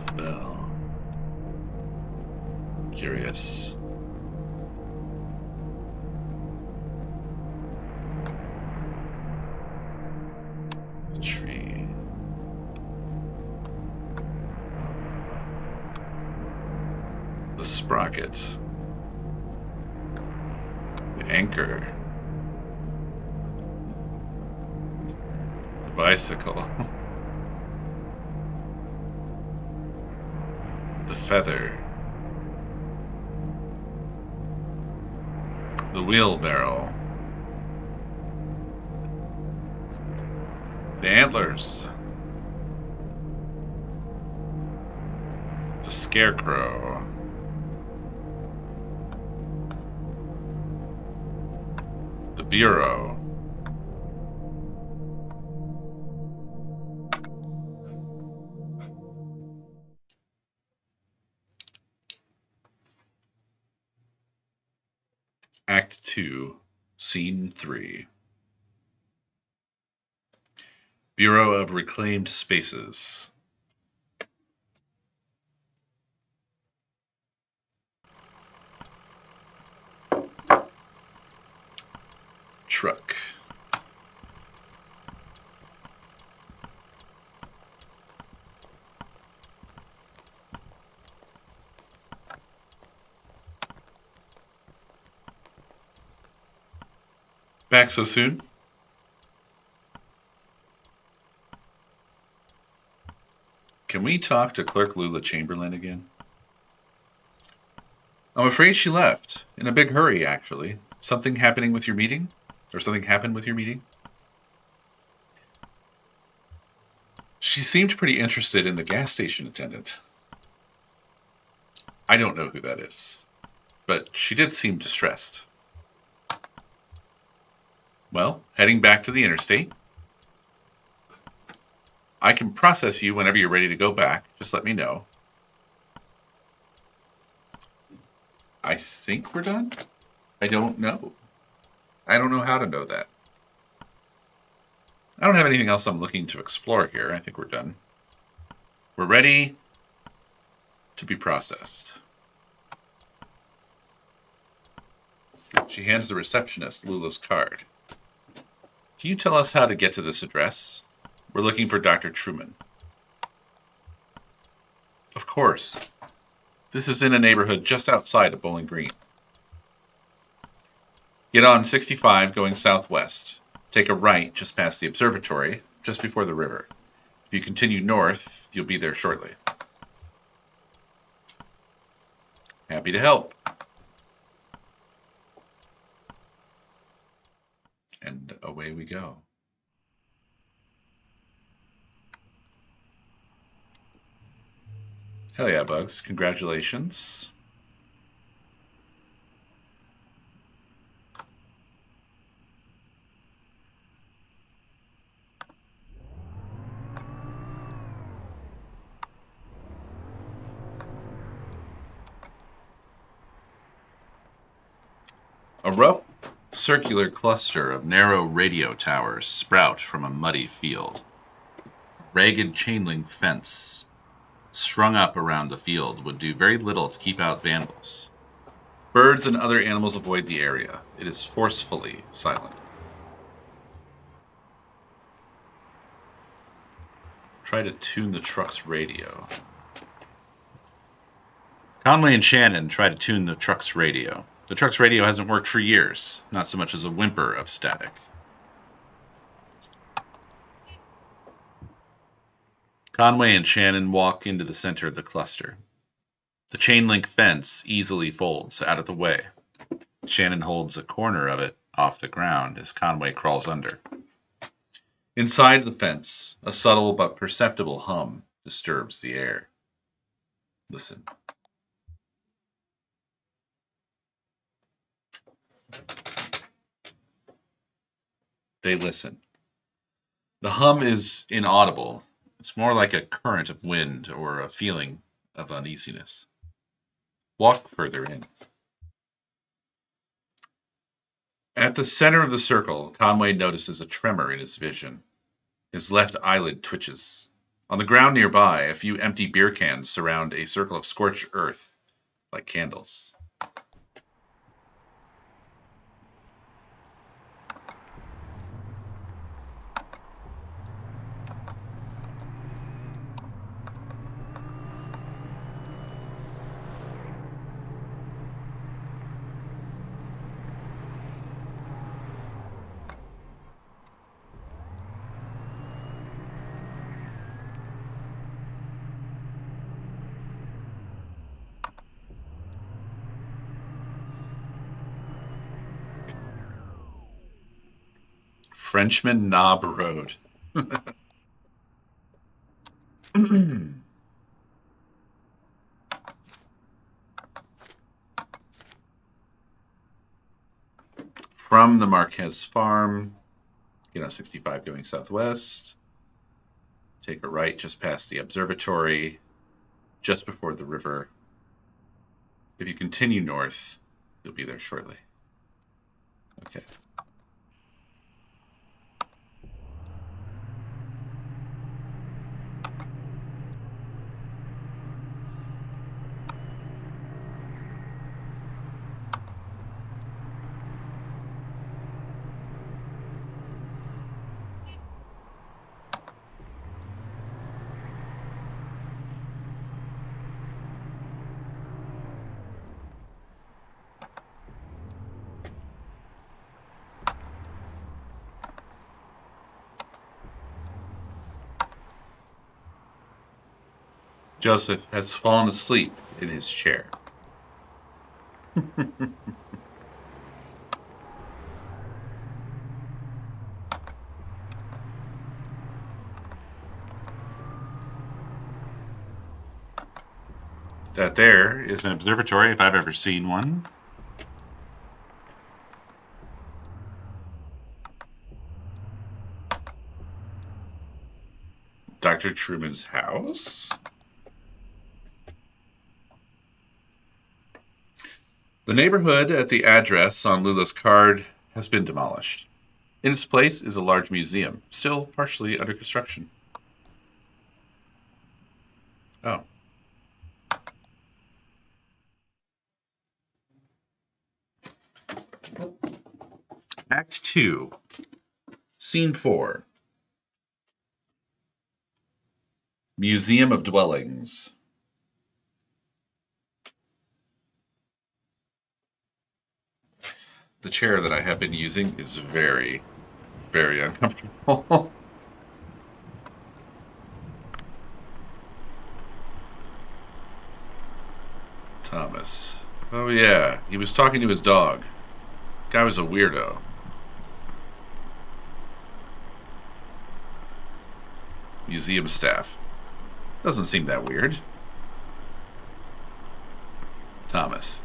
Spell. Curious. Tree. The sprocket. The anchor. The bicycle. The feather. The wheelbarrow. The antlers. The scarecrow. The bureau. Act 2, Scene 3. Bureau of Reclaimed Spaces. Truck. Back so soon? Can we talk to Clerk Lula Chamberlain again? I'm afraid she left. In a big hurry, actually. Something happening with your meeting? Or something happened with your meeting? She seemed pretty interested in the gas station attendant. I don't know who that is, but she did seem distressed. Well, heading back to the interstate. I can process you whenever you're ready to go back. Just let me know. I think we're done? I don't know. I don't know how to know that. I don't have anything else I'm looking to explore here. I think we're done. We're ready to be processed. She hands the receptionist Lula's card. Can you tell us how to get to this address? We're looking for Dr. Truman. Of course. This is in a neighborhood just outside of Bowling Green. Get on 65 going southwest. Take a right just past the observatory, just before the river. If you continue north, you'll be there shortly. Happy to help. And away we go. Hell yeah, Bugs. Congratulations. A rough, circular cluster of narrow radio towers sprout from a muddy field. A ragged chain link fence strung up around the field would do very little to keep out vandals. Birds and other animals avoid the area. It is forcefully silent. Try to tune the truck's radio. Conway and Shannon try to tune the truck's radio. The truck's radio hasn't worked for years, not so much as a whimper of static. Conway and Shannon walk into the center of the cluster. The chain link fence easily folds out of the way. Shannon holds a corner of it off the ground as Conway crawls under. Inside the fence, a subtle but perceptible hum disturbs the air. Listen. They listen. The hum is inaudible. It's more like a current of wind or a feeling of uneasiness. Walk further in. At the center of the circle, Conway notices a tremor in his vision. His left eyelid twitches. On the ground nearby, a few empty beer cans surround a circle of scorched earth like candles. Frenchman Knob Road. From the Marquez Farm, get on 65 going southwest. Take a right just past the observatory, just before the river. If you continue north, you'll be there shortly. Okay. Joseph has fallen asleep in his chair. That there is an observatory if I've ever seen one. Dr. Truman's house. The neighborhood at the address on Lula's card has been demolished. In its place is a large museum, still partially under construction. Oh. Act 2, Scene 4. Museum of Dwellings. The chair that I have been using is very, very uncomfortable. Thomas. Oh yeah, he was talking to his dog. Guy was a weirdo. Museum staff. Doesn't seem that weird. Thomas.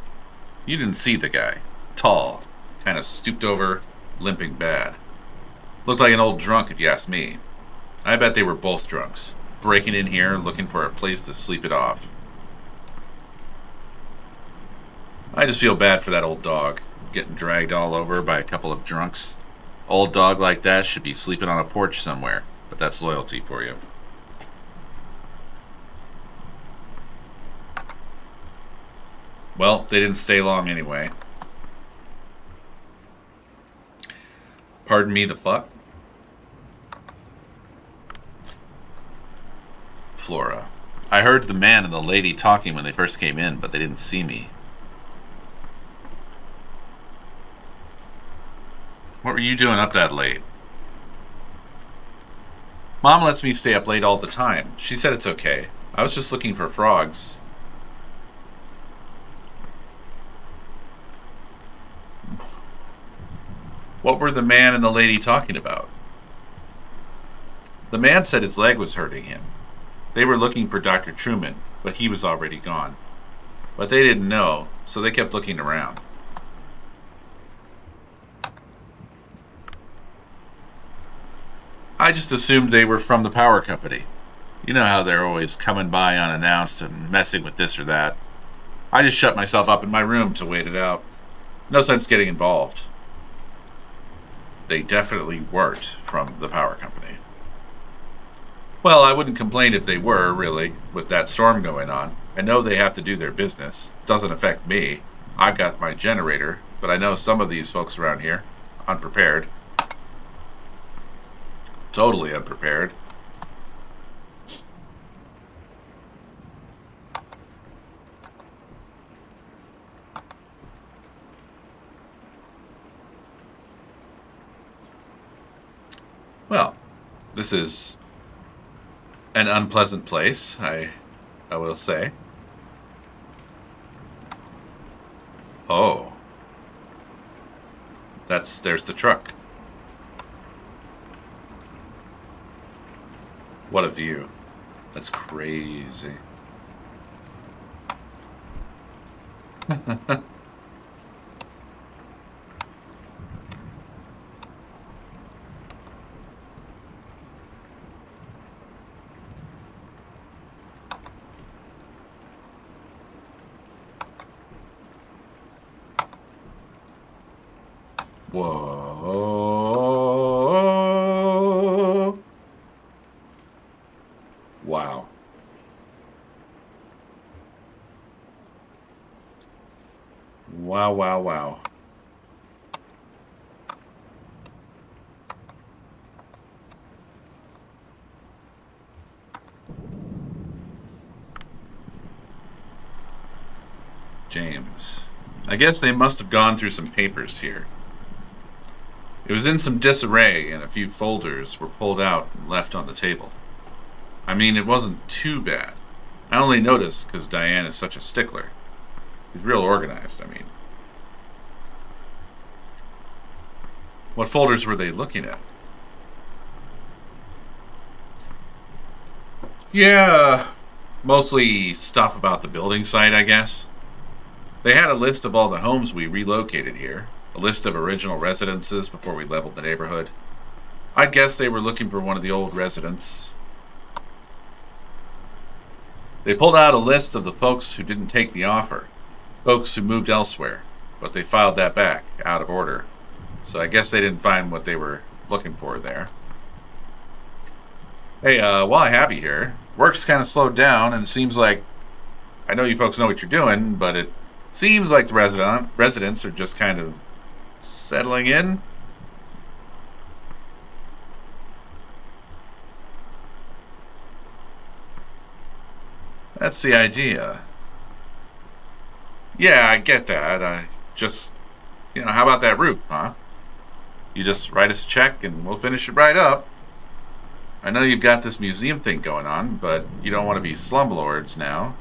You didn't see the guy. Tall. Kind of stooped over, limping bad. Looked like an old drunk if you ask me. I bet they were both drunks. Breaking in here, looking for a place to sleep it off. I just feel bad for that old dog, getting dragged all over by a couple of drunks. Old dog like that should be sleeping on a porch somewhere, but that's loyalty for you. Well, they didn't stay long anyway. Pardon me the fuck? Flora. I heard the man and the lady talking when they first came in, but they didn't see me. What were you doing up that late? Mom lets me stay up late all the time. She said it's okay. I was just looking for frogs. What were the man and the lady talking about? The man said his leg was hurting him. They were looking for Dr. Truman, but he was already gone. But they didn't know, so they kept looking around. I just assumed they were from the power company. You know how they're always coming by unannounced and messing with this or that. I just shut myself up in my room to wait it out. No sense getting involved. They definitely weren't from the power company. Well, I wouldn't complain if they were, really, with that storm going on. I know they have to do their business. Doesn't affect me. I've got my generator, but I know some of these folks around here, unprepared. Totally unprepared. Well, this is an unpleasant place, I will say. Oh. There's the truck. What a view. That's crazy. Whoa. Wow. Wow, wow, wow. James. I guess they must have gone through some papers here. It was in some disarray, and a few folders were pulled out and left on the table. I mean, it wasn't too bad. I only noticed because Diane is such a stickler. She's real organized, I mean. What folders were they looking at? Yeah, mostly stuff about the building site, I guess. They had a list of all the homes we relocated here, a list of original residences before we leveled the neighborhood. I'd guess they were looking for one of the old residents. They pulled out a list of the folks who didn't take the offer, folks who moved elsewhere, but they filed that back, out of order. So I guess they didn't find what they were looking for there. Hey, while I have you here, work's kind of slowed down, and it seems like I know you folks know what you're doing, but it seems like the residents are just kind of settling in. That's the idea. Yeah, I get that. I just, how about that roof, huh? You just write us a check and we'll finish it right up. I know you've got this museum thing going on, but you don't want to be slumlords now.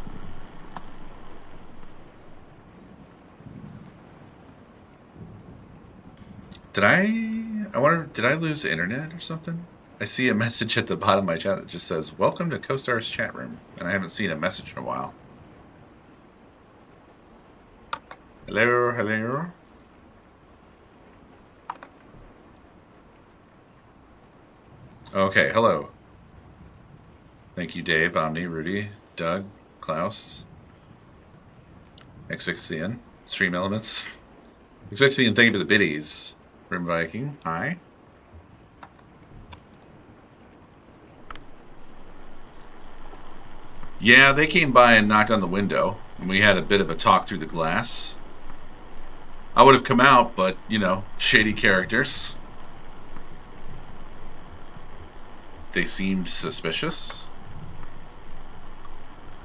Did I lose the internet or something? I see a message at the bottom of my chat that just says, "Welcome to Coestar's chat room," and I haven't seen a message in a while. Hello, hello. Okay, hello. Thank you, Dave, Omni, Rudy, Doug, Klaus, Xvixian, Stream Elements. Xvixian, thank you for the biddies. Rim Viking, hi. Yeah, they came by and knocked on the window, and we had a bit of a talk through the glass. I would have come out, but, shady characters. They seemed suspicious.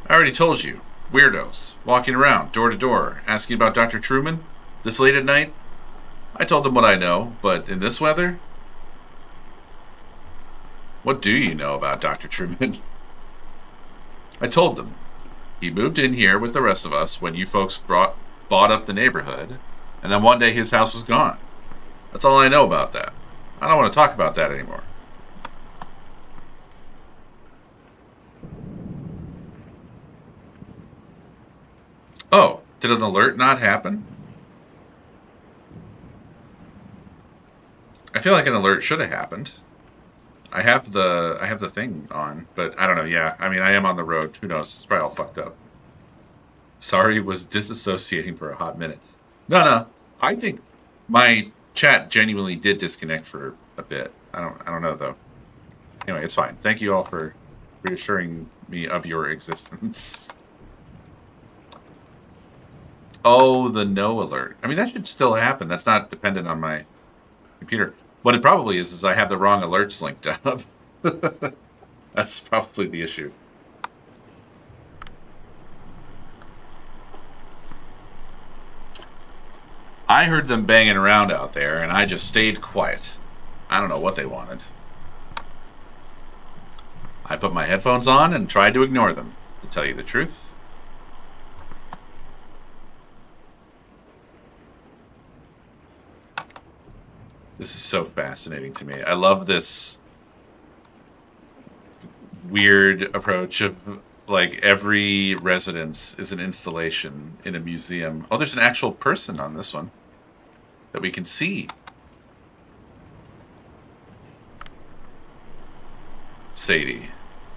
I already told you. Weirdos. Walking around, door to door, asking about Dr. Truman? This late at night? I told them what I know, but in this weather? What do you know about Dr. Truman? I told them. He moved in here with the rest of us when you folks bought up the neighborhood, and then one day his house was gone. That's all I know about that. I don't want to talk about that anymore. Oh, did an alert not happen? I feel like an alert should have happened. I have the thing on, but I don't know. Yeah, I mean, I am on the road. Who knows? It's probably all fucked up. Sorry, was disassociating for a hot minute. No. I think my chat genuinely did disconnect for a bit. I don't know though. Anyway, it's fine. Thank you all for reassuring me of your existence. Oh, the no alert. I mean, that should still happen. That's not dependent on my computer. What it probably is I have the wrong alerts linked up. That's probably the issue. I heard them banging around out there, and I just stayed quiet. I don't know what they wanted. I put my headphones on and tried to ignore them, to tell you the truth. This is so fascinating to me. I love this weird approach of like every residence is an installation in a museum. Oh, there's an actual person on this one that we can see. Sadie.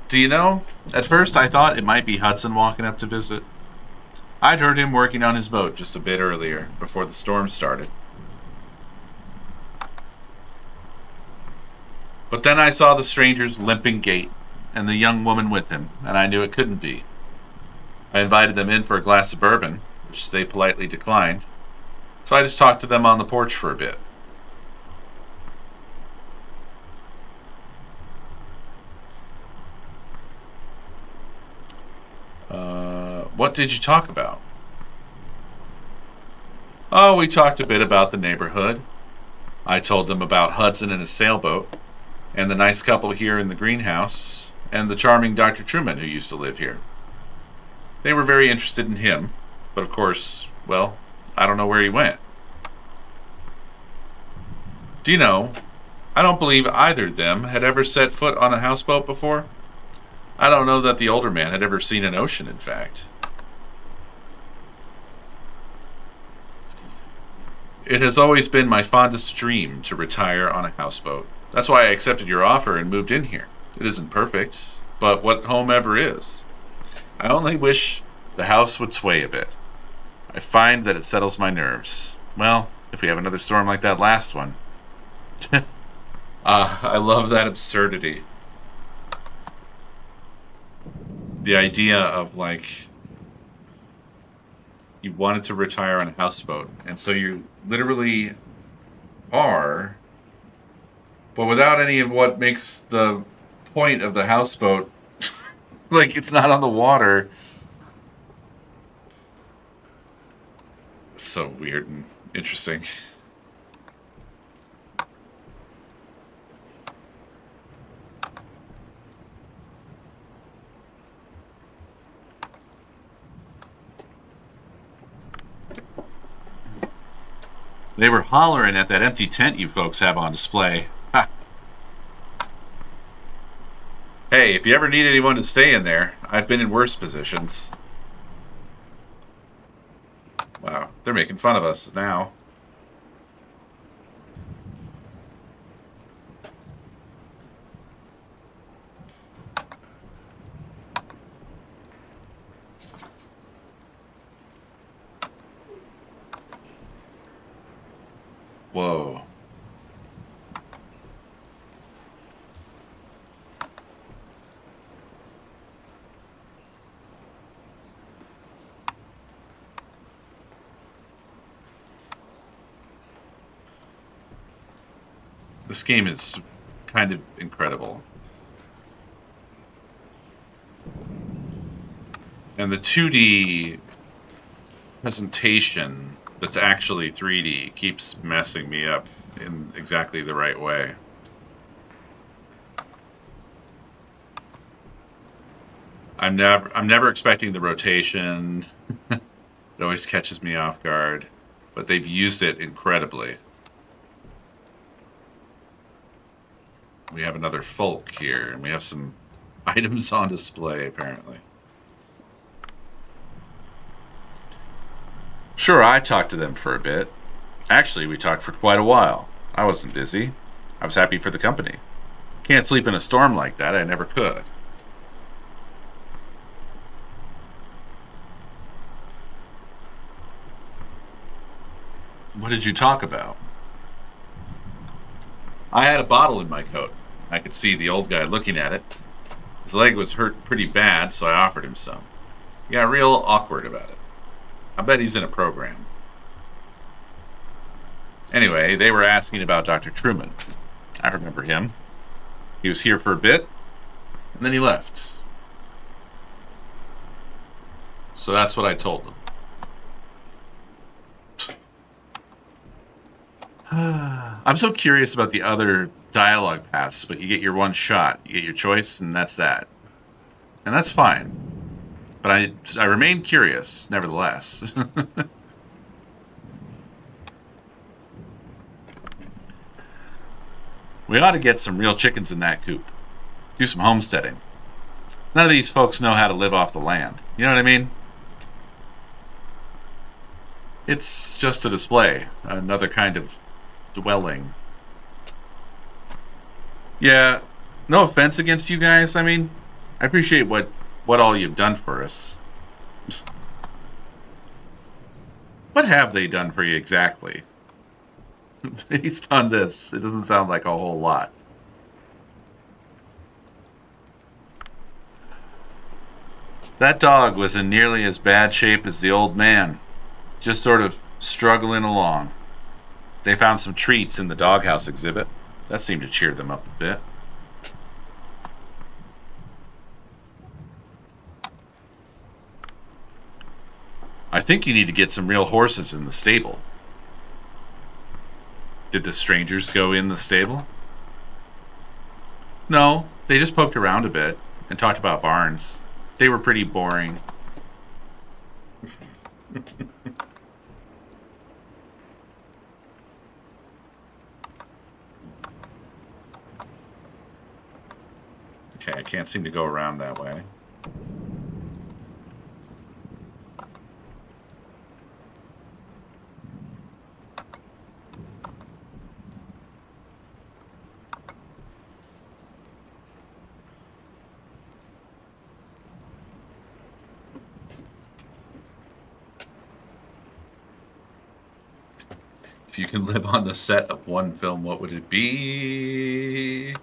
Do you know? At first I thought it might be Hudson walking up to visit. I'd heard him working on his boat just a bit earlier, before the storm started. But then I saw the stranger's limping gait, and the young woman with him, and I knew it couldn't be. I invited them in for a glass of bourbon, which they politely declined, so I just talked to them on the porch for a bit. What did you talk about? Oh, we talked a bit about the neighborhood. I told them about Hudson and his sailboat, and the nice couple here in the greenhouse, and the charming Dr. Truman who used to live here. They were very interested in him, but of course, well, I don't know where he went. Do you know, I don't believe either of them had ever set foot on a houseboat before. I don't know that the older man had ever seen an ocean, in fact. It has always been my fondest dream to retire on a houseboat. That's why I accepted your offer and moved in here. It isn't perfect, but what home ever is? I only wish the house would sway a bit. I find that it settles my nerves. Well, if we have another storm like that last one. I love that absurdity. The idea of like you wanted to retire on a houseboat, and so you literally are, but without any of what makes the point of the houseboat. Like it's not on the water. So weird and interesting. They were hollering at that empty tent you folks have on display. Ha. Hey, if you ever need anyone to stay in there, I've been in worse positions. Wow, they're making fun of us now. Whoa. This game is kind of incredible. And the 2D presentation that's actually 3D keeps messing me up in exactly the right way. I'm never expecting the rotation. It always catches me off guard, but they've used it incredibly. We have another folk here, and we have some items on display apparently. Sure, I talked to them for a bit. Actually, we talked for quite a while. I wasn't busy. I was happy for the company. Can't sleep in a storm like that, I never could. What did you talk about? I had a bottle in my coat. I could see the old guy looking at it. His leg was hurt pretty bad, so I offered him some. He got real awkward about it. I bet he's in a program. Anyway, they were asking about Dr. Truman. I remember him. He was here for a bit, and then he left. So that's what I told them. I'm so curious about the other dialogue paths, but you get your one shot. You get your choice, and that's that. And that's fine. But I remain curious, nevertheless. We ought to get some real chickens in that coop. Do some homesteading. None of these folks know how to live off the land. You know what I mean? It's just a display, another kind of dwelling. Yeah, no offense against you guys. I mean, I appreciate what all you've done for us. What have they done for you exactly? Based on this, it doesn't sound like a whole lot. That dog was in nearly as bad shape as the old man, just sort of struggling along. They found some treats in the doghouse exhibit. That seemed to cheer them up a bit. I think you need to get some real horses in the stable. Did the strangers go in the stable? No, they just poked around a bit and talked about barns. They were pretty boring. Okay, I can't seem to go around that way. If you can live on the set of one film, what would it be?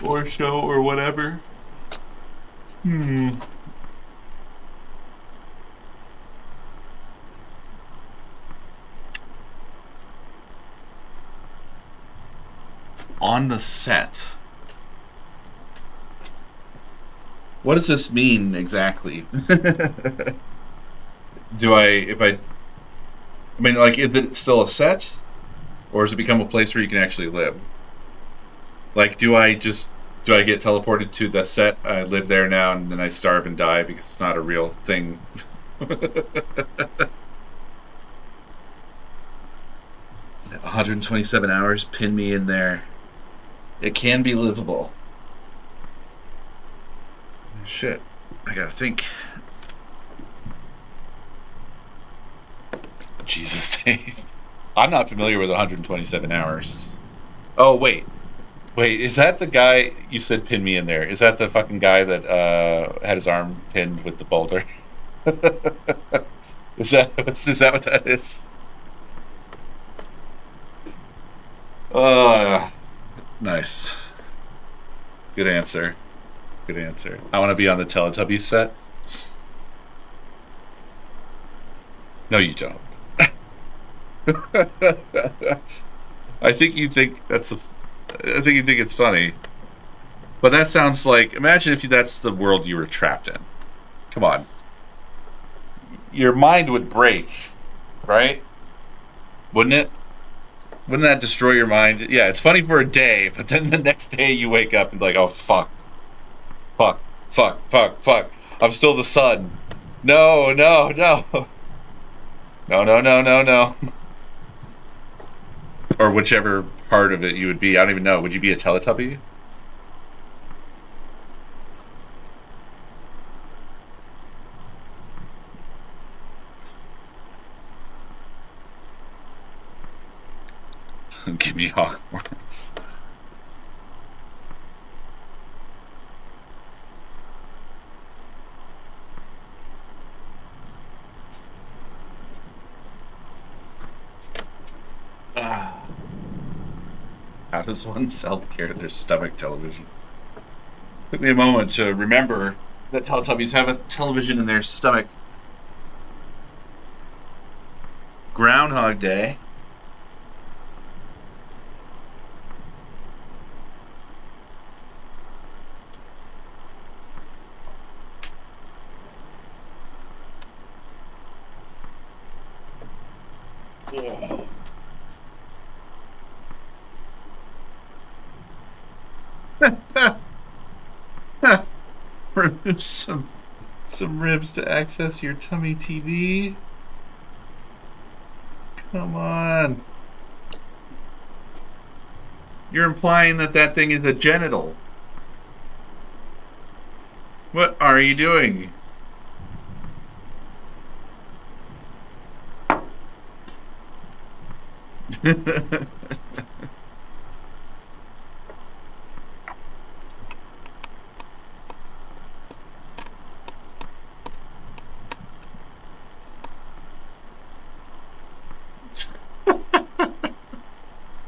Or show or whatever. On the set. What does this mean exactly? I mean, like, is it still a set? Or has it become a place where you can actually live? Like, do I get teleported to the set? I live there now, and then I starve and die because it's not a real thing. 127 hours, pin me in there. It can be livable. Shit, I gotta think. Jesus, Dave. I'm not familiar with 127 hours. Oh, wait, is that the guy you said pin me in there? Is that the fucking guy that had his arm pinned with the boulder? Is that what that is? Uh, nice. Good answer. Good answer. I want to be on the Teletubbies set. No, you don't. I think you think that's a. I think you think it's funny, but that sounds like. Imagine if that's the world you were trapped in. Come on, your mind would break, right? Wouldn't it? Wouldn't that destroy your mind? Yeah, it's funny for a day, but then the next day you wake up and like, oh fuck, fuck, fuck, fuck, fuck. I'm still the sun. No, no, no, no, no, no, no, no. Or whichever part of it you would be. I don't even know. Would you be a Teletubby? Give me Hogwarts. Ah. How does one self-care their stomach television? Took me a moment to remember that Teletubbies have a television in their stomach. Groundhog Day. Yeah. Remove some ribs to access your tummy TV. Come on. You're implying that that thing is a genital. What are you doing?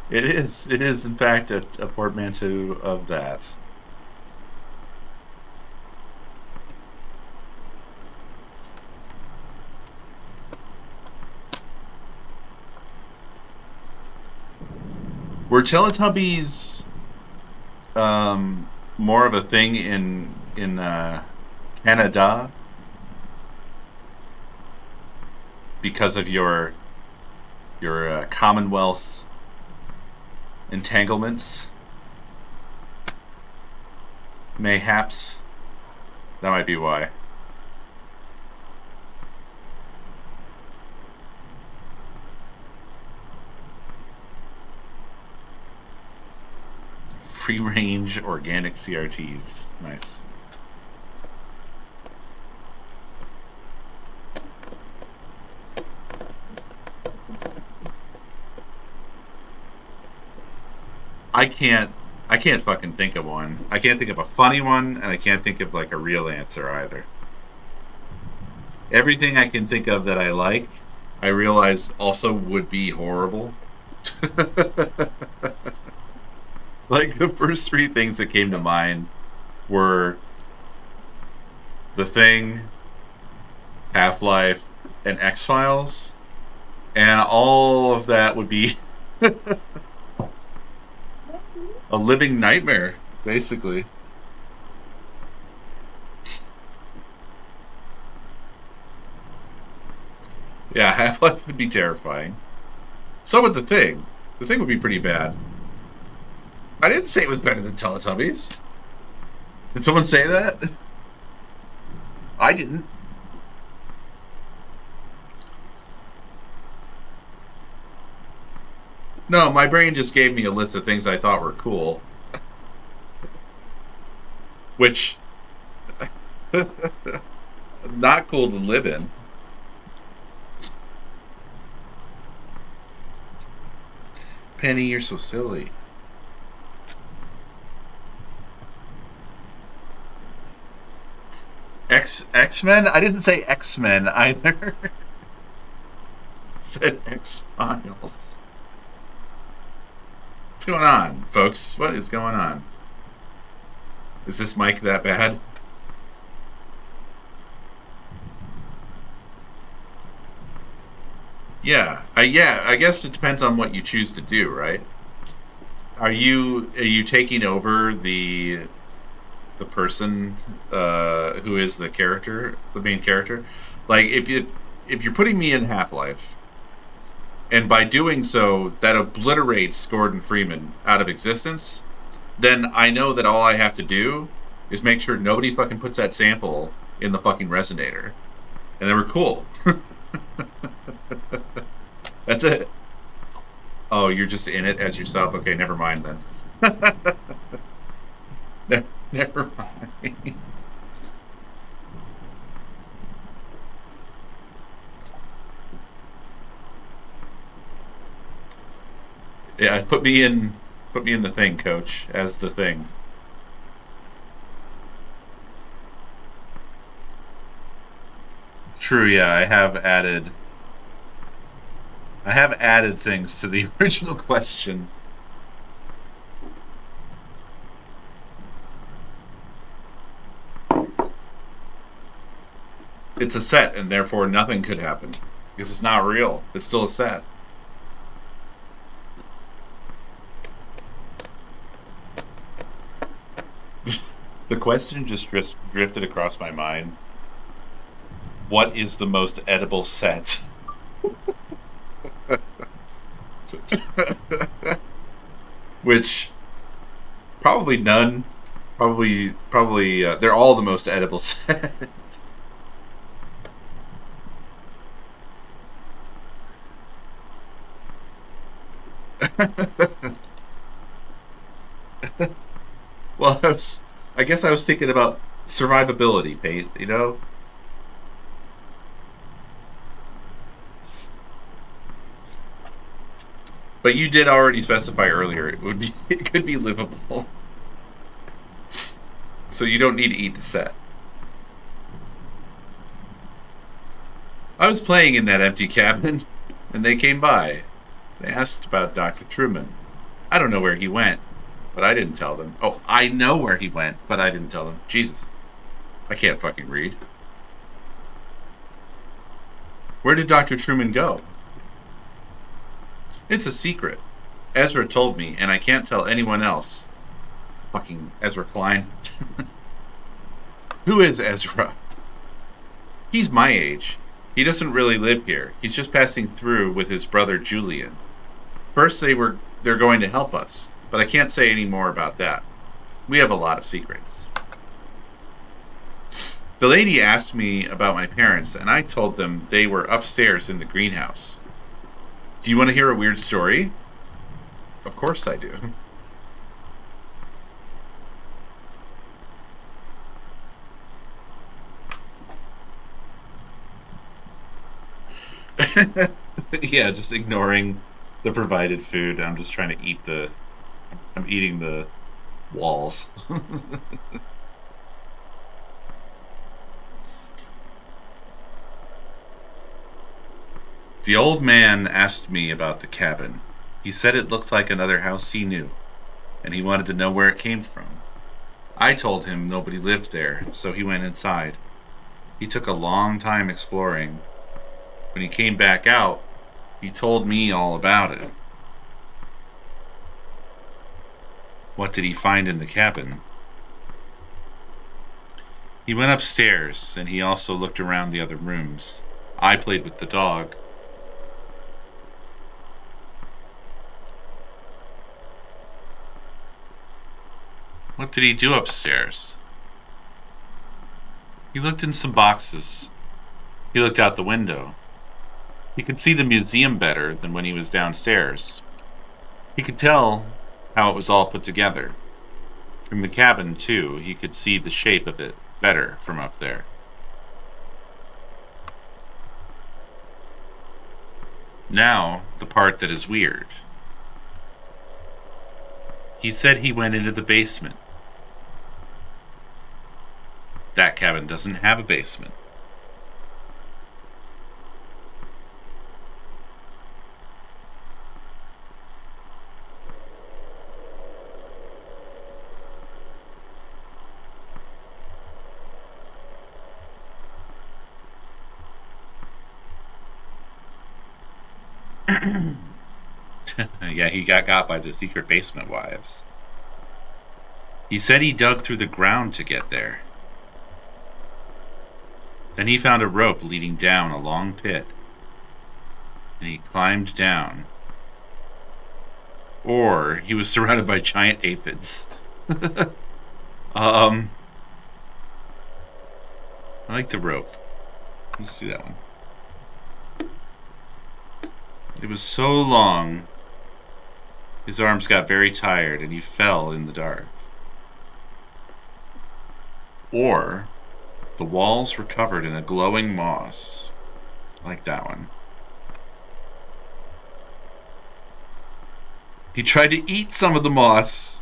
It is. It is, in fact, a portmanteau of that. Were Teletubbies more of a thing in Canada because of your Commonwealth entanglements? Mayhaps that might be why. Free range organic CRTs. Nice. I can't I can't fucking think of one. I can't think of a funny one, and I can't think of like a real answer either. Everything I can think of that I like, I realize also would be horrible. Like the first three things that came to mind were The Thing, Half Life, and X Files, and all of that would be a living nightmare, basically. Yeah, Half Life would be terrifying. So would The Thing. The Thing would be pretty bad. I didn't say it was better than Teletubbies. Did someone say that? I didn't. No, my brain just gave me a list of things I thought were cool, which not cool to live in. Penny, you're so silly. X Men? I didn't say X-Men either. I said X-Files. What's going on, folks? What is going on? Is this mic that bad? Yeah, I guess it depends on what you choose to do, right? Are you taking over the person who is the character, the main character? Like if you're putting me in Half Life, and by doing so that obliterates Gordon Freeman out of existence, then I know that all I have to do is make sure nobody fucking puts that sample in the fucking resonator, and then we're cool. That's it. Oh, you're just in it as yourself. Okay, never mind then. Never mind. Yeah, put me in the thing, coach, as the thing. True, yeah, I have added things to the original question. It's a set, and therefore nothing could happen because it's not real. It's still a set. The question just drifted across my mind. What is the most edible set? Which probably none. Probably they're all the most edible set. Well, I guess I was thinking about survivability, Pate, you know? But you did already specify earlier it could be livable. So you don't need to eat the set. I was playing in that empty cabin and they came by. They asked about Dr. Truman. I don't know where he went, but I didn't tell them. Oh, I know where he went, but I didn't tell them. Jesus, I can't fucking read. Where did Dr. Truman go? It's a secret. Ezra told me, and I can't tell anyone else. Fucking Ezra Klein. Who is Ezra? He's my age. He doesn't really live here. He's just passing through with his brother Julian. First they're going to help us, but I can't say any more about that. We have a lot of secrets. The lady asked me about my parents, and I told them they were upstairs in the greenhouse. Do you want to hear a weird story? Of course I do. Yeah, just ignoring the provided food. I'm just trying to eat the. I'm eating the walls. The old man asked me about the cabin. He said it looked like another house he knew, and he wanted to know where it came from. I told him nobody lived there, so he went inside. He took a long time exploring. When he came back out, he told me all about it. What did he find in the cabin? He went upstairs, and he also looked around the other rooms. I played with the dog. What did he do upstairs? He looked in some boxes. He looked out the window. He could see the museum better than when he was downstairs. He could tell how it was all put together. In the cabin, too, he could see the shape of it better from up there. Now, the part that is weird. He said he went into the basement. That cabin doesn't have a basement. Yeah, he got by the secret basement wives. He said he dug through the ground to get there. Then he found a rope leading down a long pit, and he climbed down. Or he was surrounded by giant aphids. um, I like the rope. Let's see that one. It was so long, his arms got very tired, and he fell in the dark. Or the walls were covered in a glowing moss. I like that one. He tried to eat some of the moss.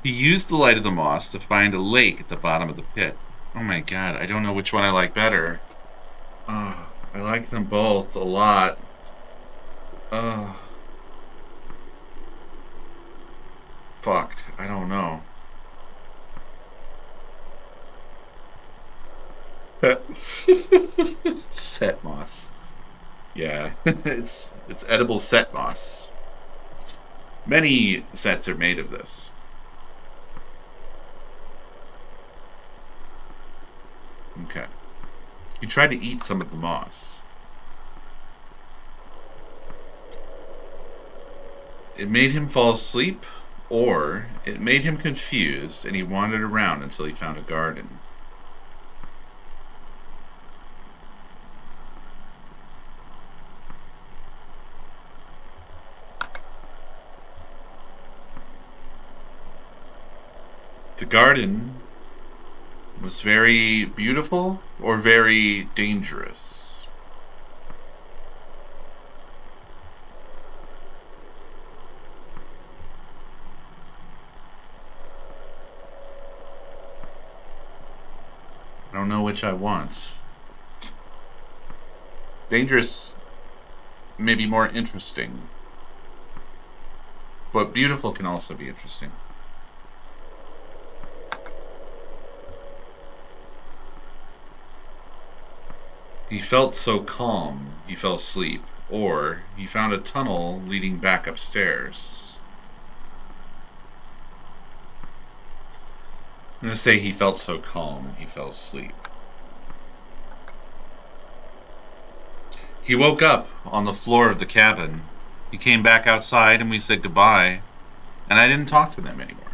He used the light of the moss to find a lake at the bottom of the pit. Oh my god, I don't know which one I like better. Oh, I like them both a lot. Oh, fuck, I don't know. Set moss. Yeah, it's edible set moss. Many sets are made of this. Okay. He tried to eat some of the moss. It made him fall asleep, or it made him confused and he wandered around until he found a garden. The garden was very beautiful or very dangerous. I don't know which I want. Dangerous may be more interesting, but beautiful can also be interesting. He felt so calm he fell asleep, or he found a tunnel leading back upstairs. I'm going to say he felt so calm he fell asleep. He woke up on the floor of the cabin. He came back outside and we said goodbye, and I didn't talk to them anymore.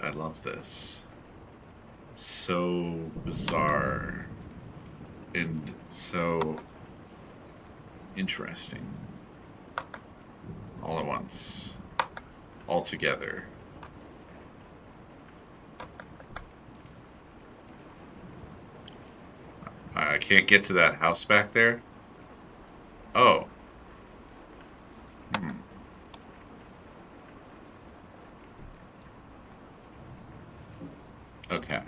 I love this. So bizarre and so interesting all at once, all together. I can't get to that house back there. Oh. Hmm. Okay.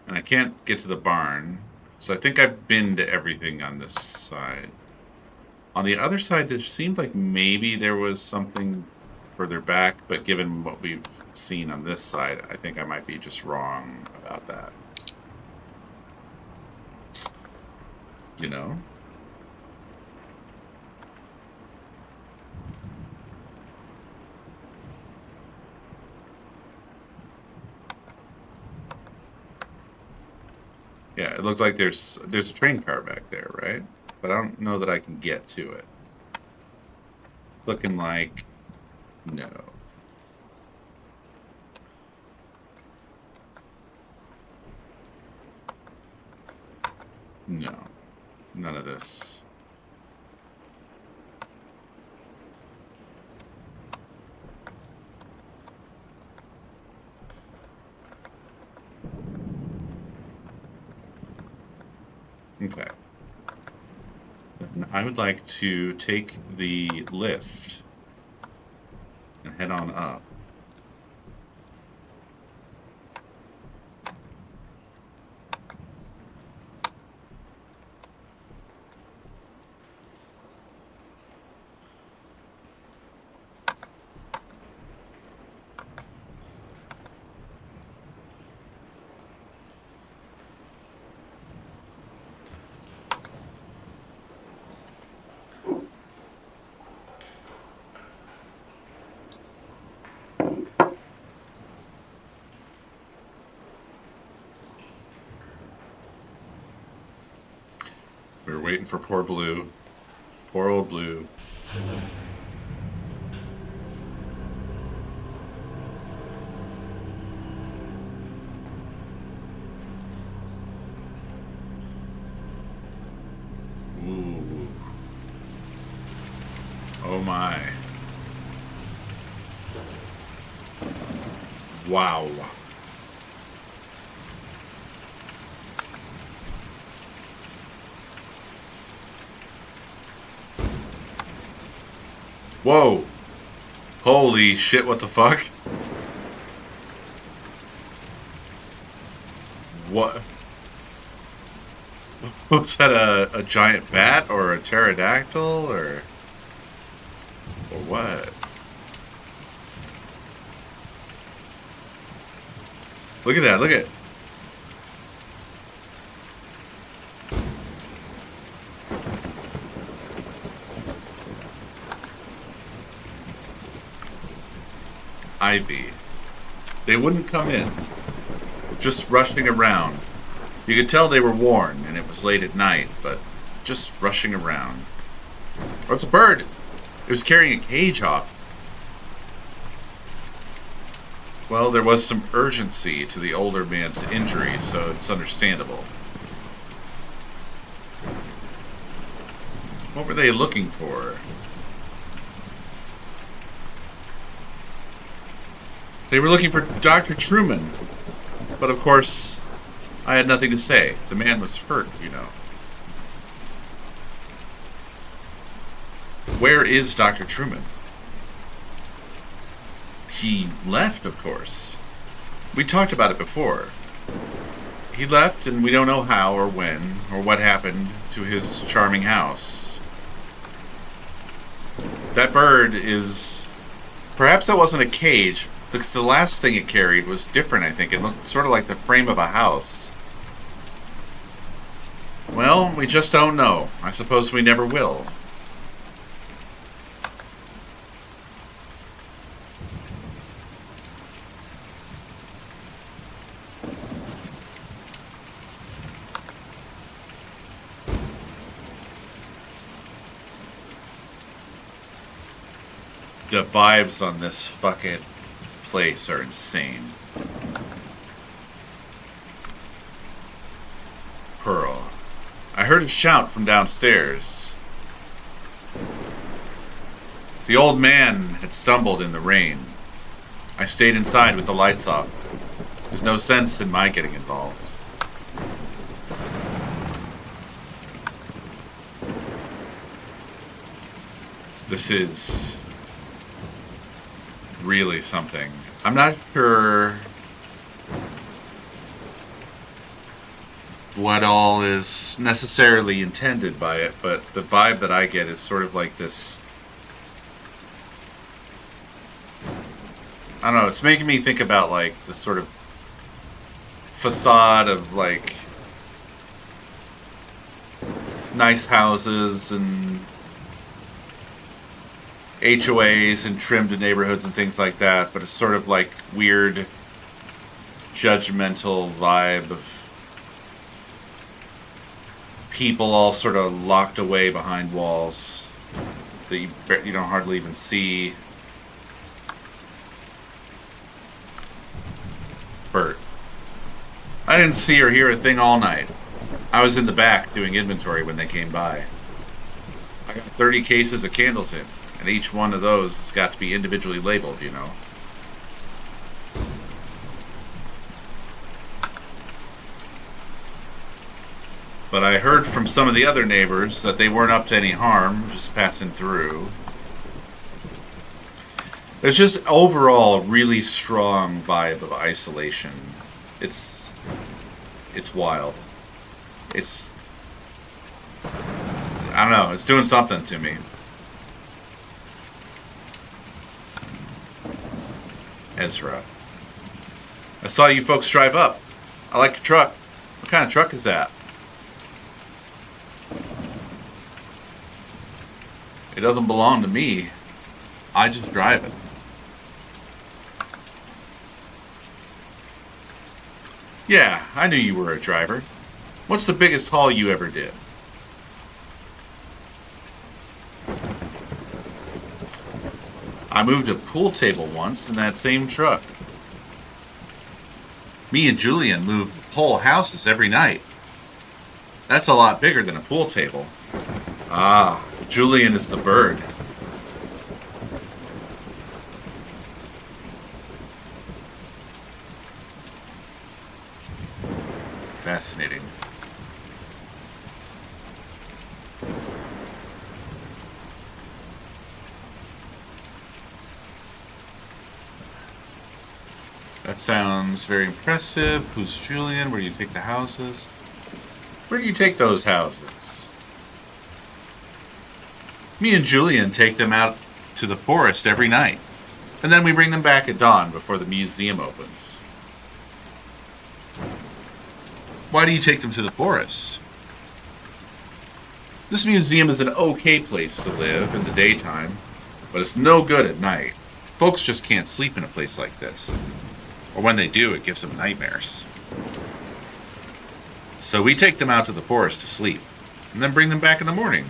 And I can't get to the barn, so I think I've been to everything on this side. On the other side, there seemed like maybe there was something further back, but given what we've seen on this side, I think I might be just wrong about that. You know? Yeah, it looks like there's a train car back there, right? But I don't know that I can get to it. Looking like no. No. None of this. Okay. I would like to take the lift and head on up. We were waiting for poor Blue. Poor old Blue. Ooh. Oh my. Wow. Whoa. Holy shit, what the fuck? What? Was that a giant bat or a pterodactyl or what? Look at that, look at Ivy. They wouldn't come in. Just rushing around. You could tell they were worn and it was late at night, but just rushing around. Oh, it's a bird! It was carrying a cage off. Well, there was some urgency to the older man's injury, so it's understandable. What were they looking for? They were looking for Dr. Truman. But of course, I had nothing to say. The man was hurt, you know. Where is Dr. Truman? He left, of course. We talked about it before. He left, and we don't know how or when or what happened to his charming house. That bird is... Perhaps that wasn't a cage. The last thing it carried was different, I think. It looked sort of like the frame of a house. Well, we just don't know. I suppose we never will. The vibes on this fucking place are insane. Pearl. I heard a shout from downstairs. The old man had stumbled in the rain. I stayed inside with the lights off. There's no sense in my getting involved. This is really something. I'm not sure what all is necessarily intended by it, but the vibe that I get is sort of like this. I don't know, it's making me think about like the sort of facade of like nice houses and HOAs and trimmed neighborhoods and things like that, but it's sort of like weird judgmental vibe of people all sort of locked away behind walls that you don't hardly even see. Bert. I didn't see or hear a thing all night. I was in the back doing inventory when they came by. I got 30 cases of candles in, and each one of those has got to be individually labeled, you know. But I heard from some of the other neighbors that they weren't up to any harm, just passing through. There's just overall a really strong vibe of isolation. It's wild. I don't know, it's doing something to me. Ezra. I saw you folks drive up. I like your truck. What kind of truck is that? It doesn't belong to me. I just drive it. Yeah, I knew you were a driver. What's the biggest haul you ever did? I moved a pool table once in that same truck. Me and Julian moved whole houses every night. That's a lot bigger than a pool table. Ah, Julian is the bird. Fascinating. That sounds very impressive. Who's Julian? Where do you take the houses? Where do you take those houses? Me and Julian take them out to the forest every night. And then we bring them back at dawn before the museum opens. Why do you take them to the forest? This museum is an okay place to live in the daytime, but it's no good at night. Folks just can't sleep in a place like this. Or when they do, it gives them nightmares. So we take them out to the forest to sleep, and then bring them back in the morning.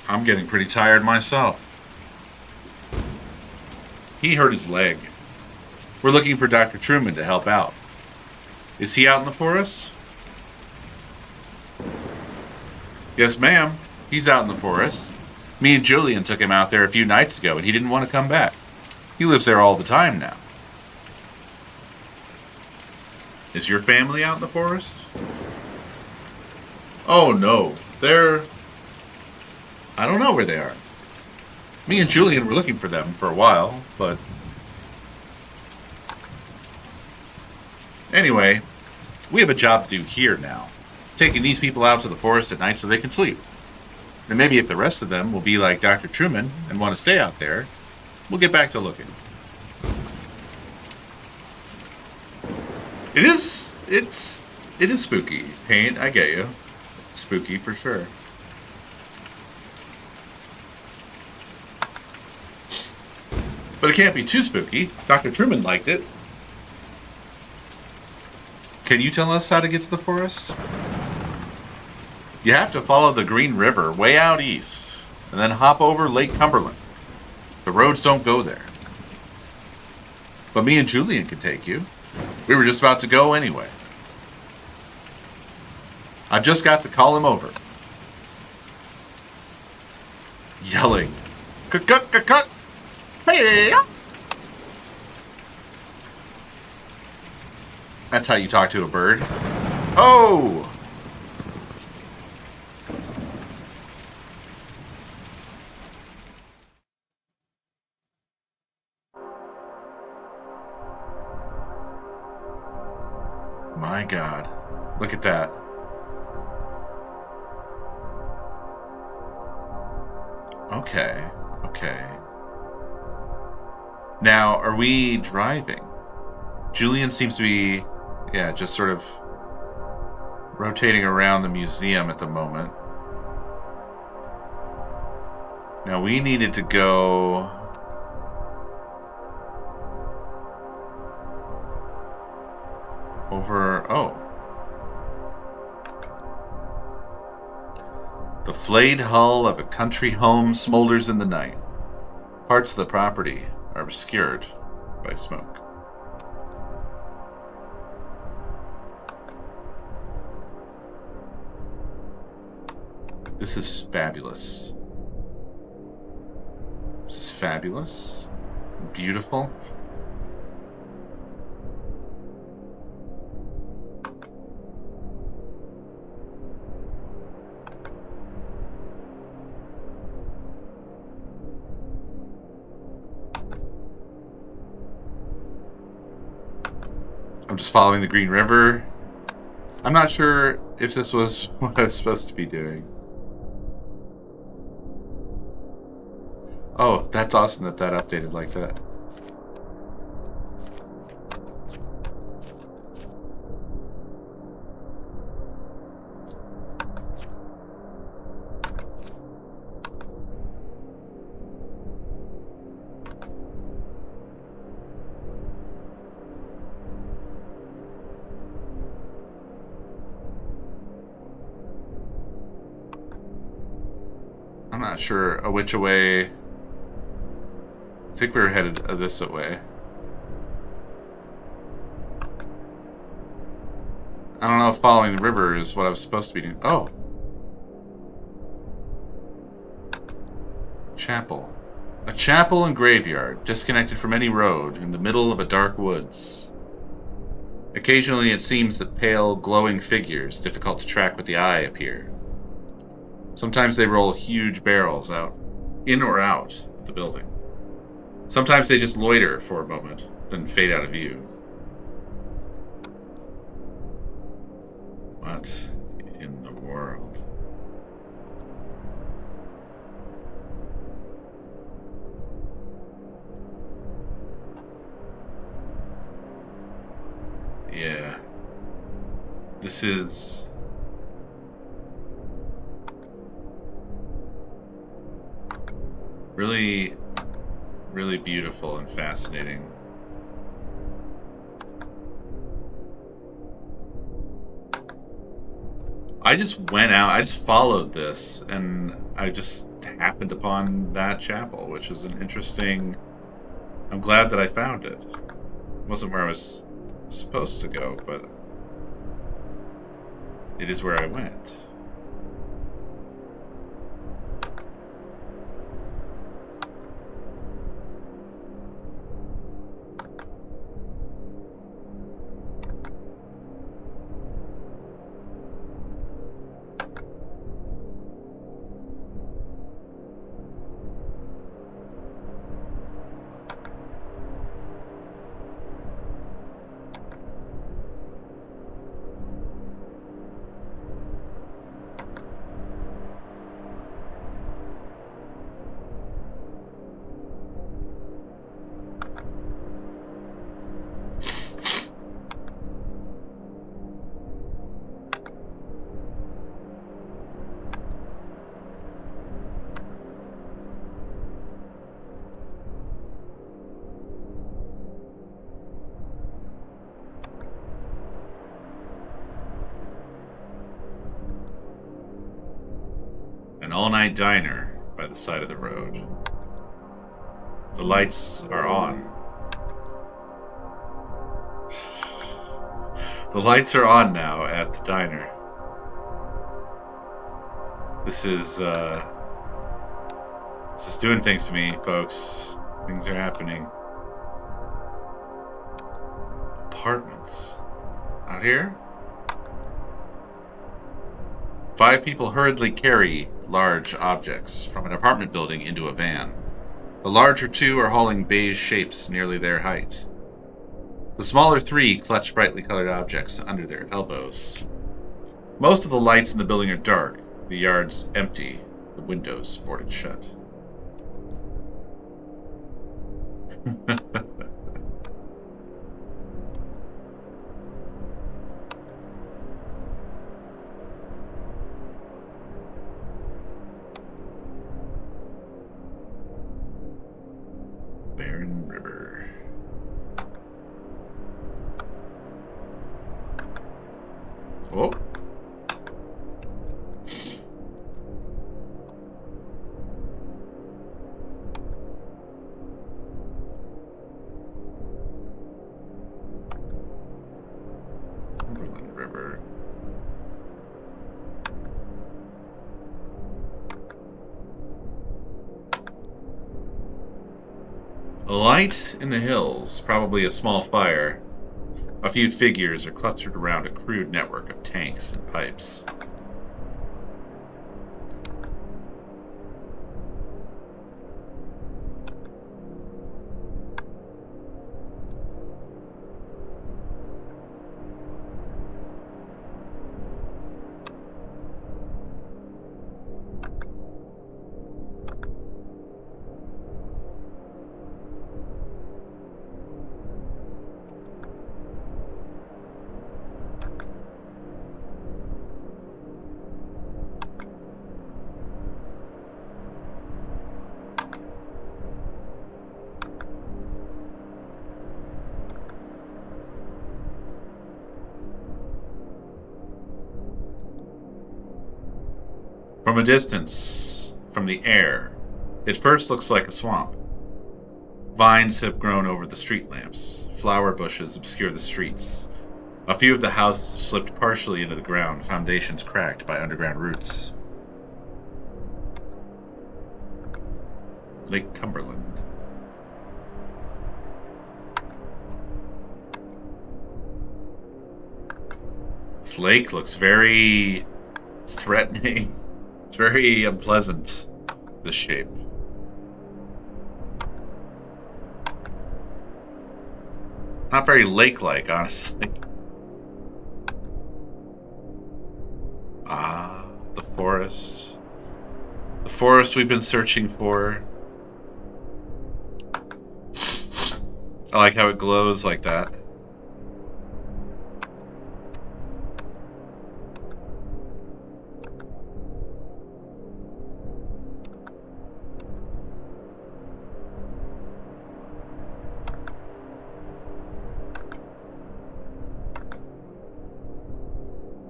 I'm getting pretty tired myself. He hurt his leg. We're looking for Dr. Truman to help out. Is he out in the forest? Yes, ma'am. He's out in the forest. Me and Julian took him out there a few nights ago, and he didn't want to come back. He lives there all the time now. Is your family out in the forest? Oh, no. I don't know where they are. Me and Julian were looking for them for a while, but... Anyway, we have a job to do here now. Taking these people out to the forest at night so they can sleep. And maybe if the rest of them will be like Dr. Truman and want to stay out there, we'll get back to looking. It is spooky. Paint, I get you. Spooky for sure. But it can't be too spooky. Dr. Truman liked it. Can you tell us how to get to the forest? You have to follow the Green River way out east, and then hop over Lake Cumberland. The roads don't go there. But me and Julian can take you. We were just about to go anyway. I've just got to call him over. Yelling. Cut. Hey! That's how you talk to a bird. Oh! My God. Look at that. Okay. Now, are we driving? Julian seems to be, just sort of rotating around the museum at the moment. Now, we needed to go... over... Oh. The flayed hull of a country home smolders in the night. Parts of the property are obscured by smoke. This is fabulous. This is fabulous. Beautiful. I'm just following the Green River. I'm not sure if this was what I was supposed to be doing. Oh, that's awesome that updated like that. I'm not sure which way. I think we were headed this way. I don't know if following the river is what I was supposed to be doing. Oh. Chapel. A chapel and graveyard, disconnected from any road, in the middle of a dark woods. Occasionally it seems that pale, glowing figures, difficult to track with the eye, appear. Sometimes they roll huge barrels out, in or out of the building. Sometimes they just loiter for a moment, then fade out of view. What in the world? Yeah. This is... really, really beautiful and fascinating. I just went out, I just followed this, and I just happened upon that chapel, which is an interesting... I'm glad that I found it. Wasn't where I was supposed to go, but it is where I went. An all-night diner by the side of the road. The lights are on. The lights are on now at the diner. This is doing things to me, folks. Things are happening. Apartments. Out here? 5 people hurriedly carry large objects from an apartment building into a van. The larger 2 are hauling beige shapes nearly their height. The smaller 3 clutch brightly colored objects under their elbows. Most of the lights in the building are dark, the yards empty, the windows boarded shut. Barren River. Oh. Cumberland River. A light in the hills, probably a small fire. A few figures are clustered around a crude network of tanks and pipes. From a distance, from the air, it first looks like a swamp. Vines have grown over the street lamps. Flower bushes obscure the streets. A few of the houses have slipped partially into the ground, foundations cracked by underground roots. Lake Cumberland. This lake looks very threatening. It's very unpleasant, this shape. Not very lake-like, honestly. Ah, the forest. The forest we've been searching for. I like how it glows like that.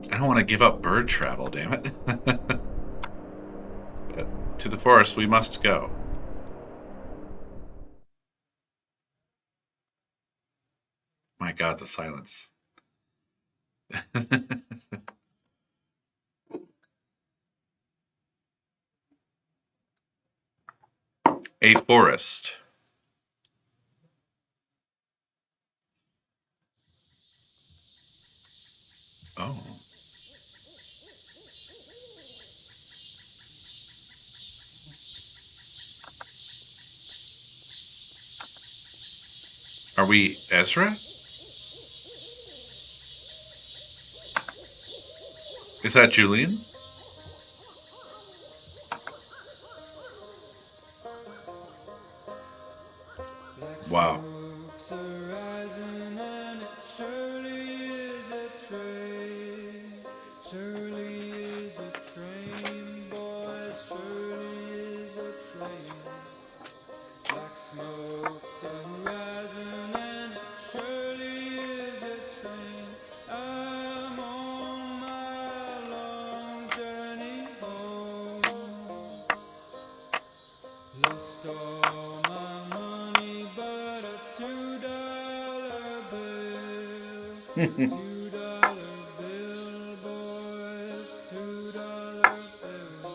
I don't want to give up bird travel, damn it. But to the forest we must go. My God, the silence. A forest. Oh. Are we Ezra? Is that Julian? Black Wow. smoke's arising and it surely is a train. Surely is a train, boys, surely is a train. Black smoke's arising and it surely is a train. I'm on my long journey home. Lost all my money but a $2 bill. $2 bill, boys, $2 bill.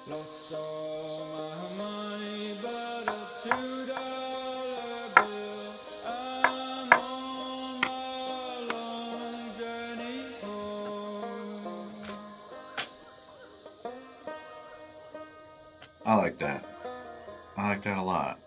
Lost all my money but a $2 bill. I'm on my long journey home. I like that. I like that a lot.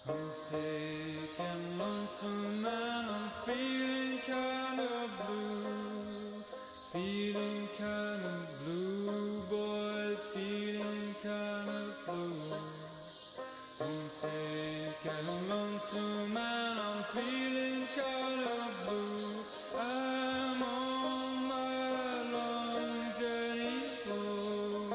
I'm sick and lonesome and I'm feeling kind of blue. Feeling kind of blue, boys, feeling kind of blue. I'm sick and lonesome and I'm feeling kind of blue. I'm on my long journey home.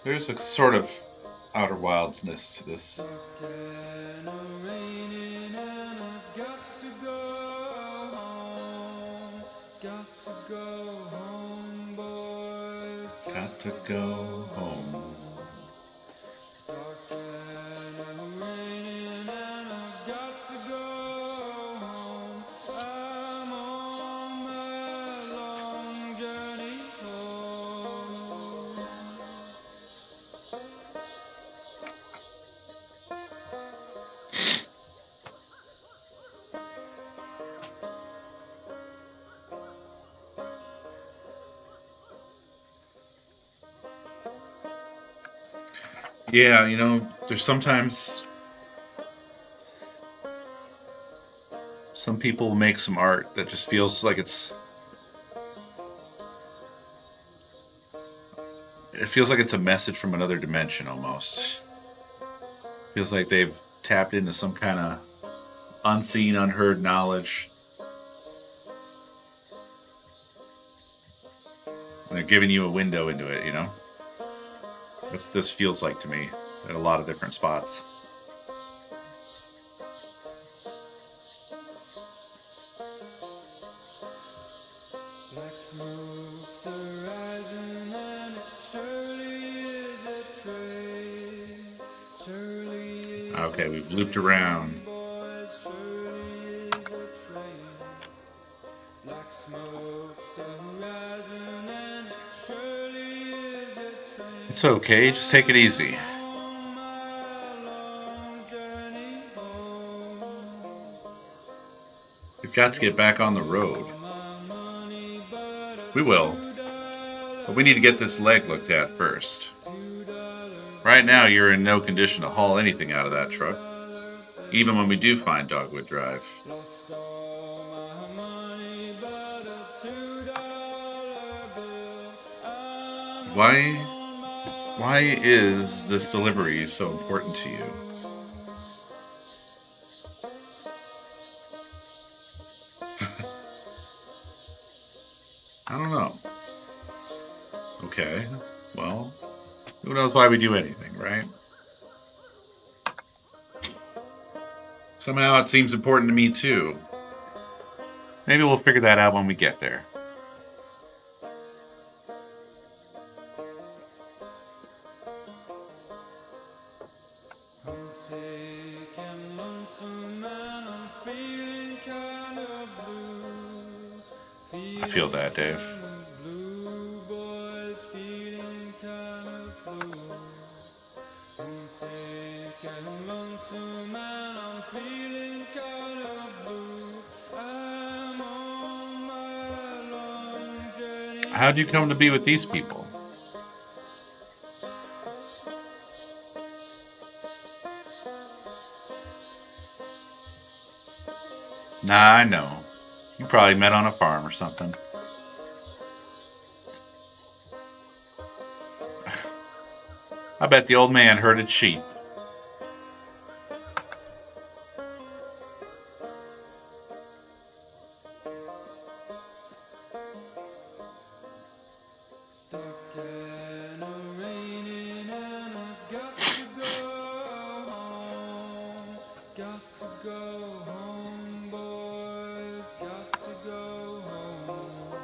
There's a sort of outer wildness to this. Stuck in a raining and I've got to go home. Got to go home, boys. Got Got to to go go home. home. Stuck in a raining and I've got to go home. I'm on my long journey home. Yeah, there's sometimes some people make some art that just feels like it feels like it's a message from another dimension almost. Feels like they've tapped into some kind of unseen, unheard knowledge, and they're giving you a window into it. That's what this feels like to me at a lot of different spots. Black smoke's arising and it surely is a train. Surely is Okay, a we've looped train, around. boys, surely is a train. Black smoke's arising and it surely is a train. It's okay, just take it I'm easy. on my long journey home. We've got to get back Lost on the road. all my money but a We will, but we $2 need to get this leg looked at bill. first. $2 Right now, you're in no condition to haul anything out of that truck, even when we do find Dogwood Drive. Lost all my money but a $2 bill. I'm Why, on why my is long this delivery journey so important to you? home. I don't know. Okay, well, who knows why we do anything, right? Somehow it seems important to me too. Maybe we'll figure that out when we get there. Homesick and lonesome and I'm feeling kind of blue. I feel Feeling that, Dave. kind of blue, boys, feeling kind of blue. Homesick and lonesome and I'm feeling kind of blue. I'm on my long journey How'd you come to be with these home. people? Nah, I know. You probably met on a farm or something. I bet the old man herded sheep. Stuck in a raining and I've got to go home. Got to go home, boys. Got to go home.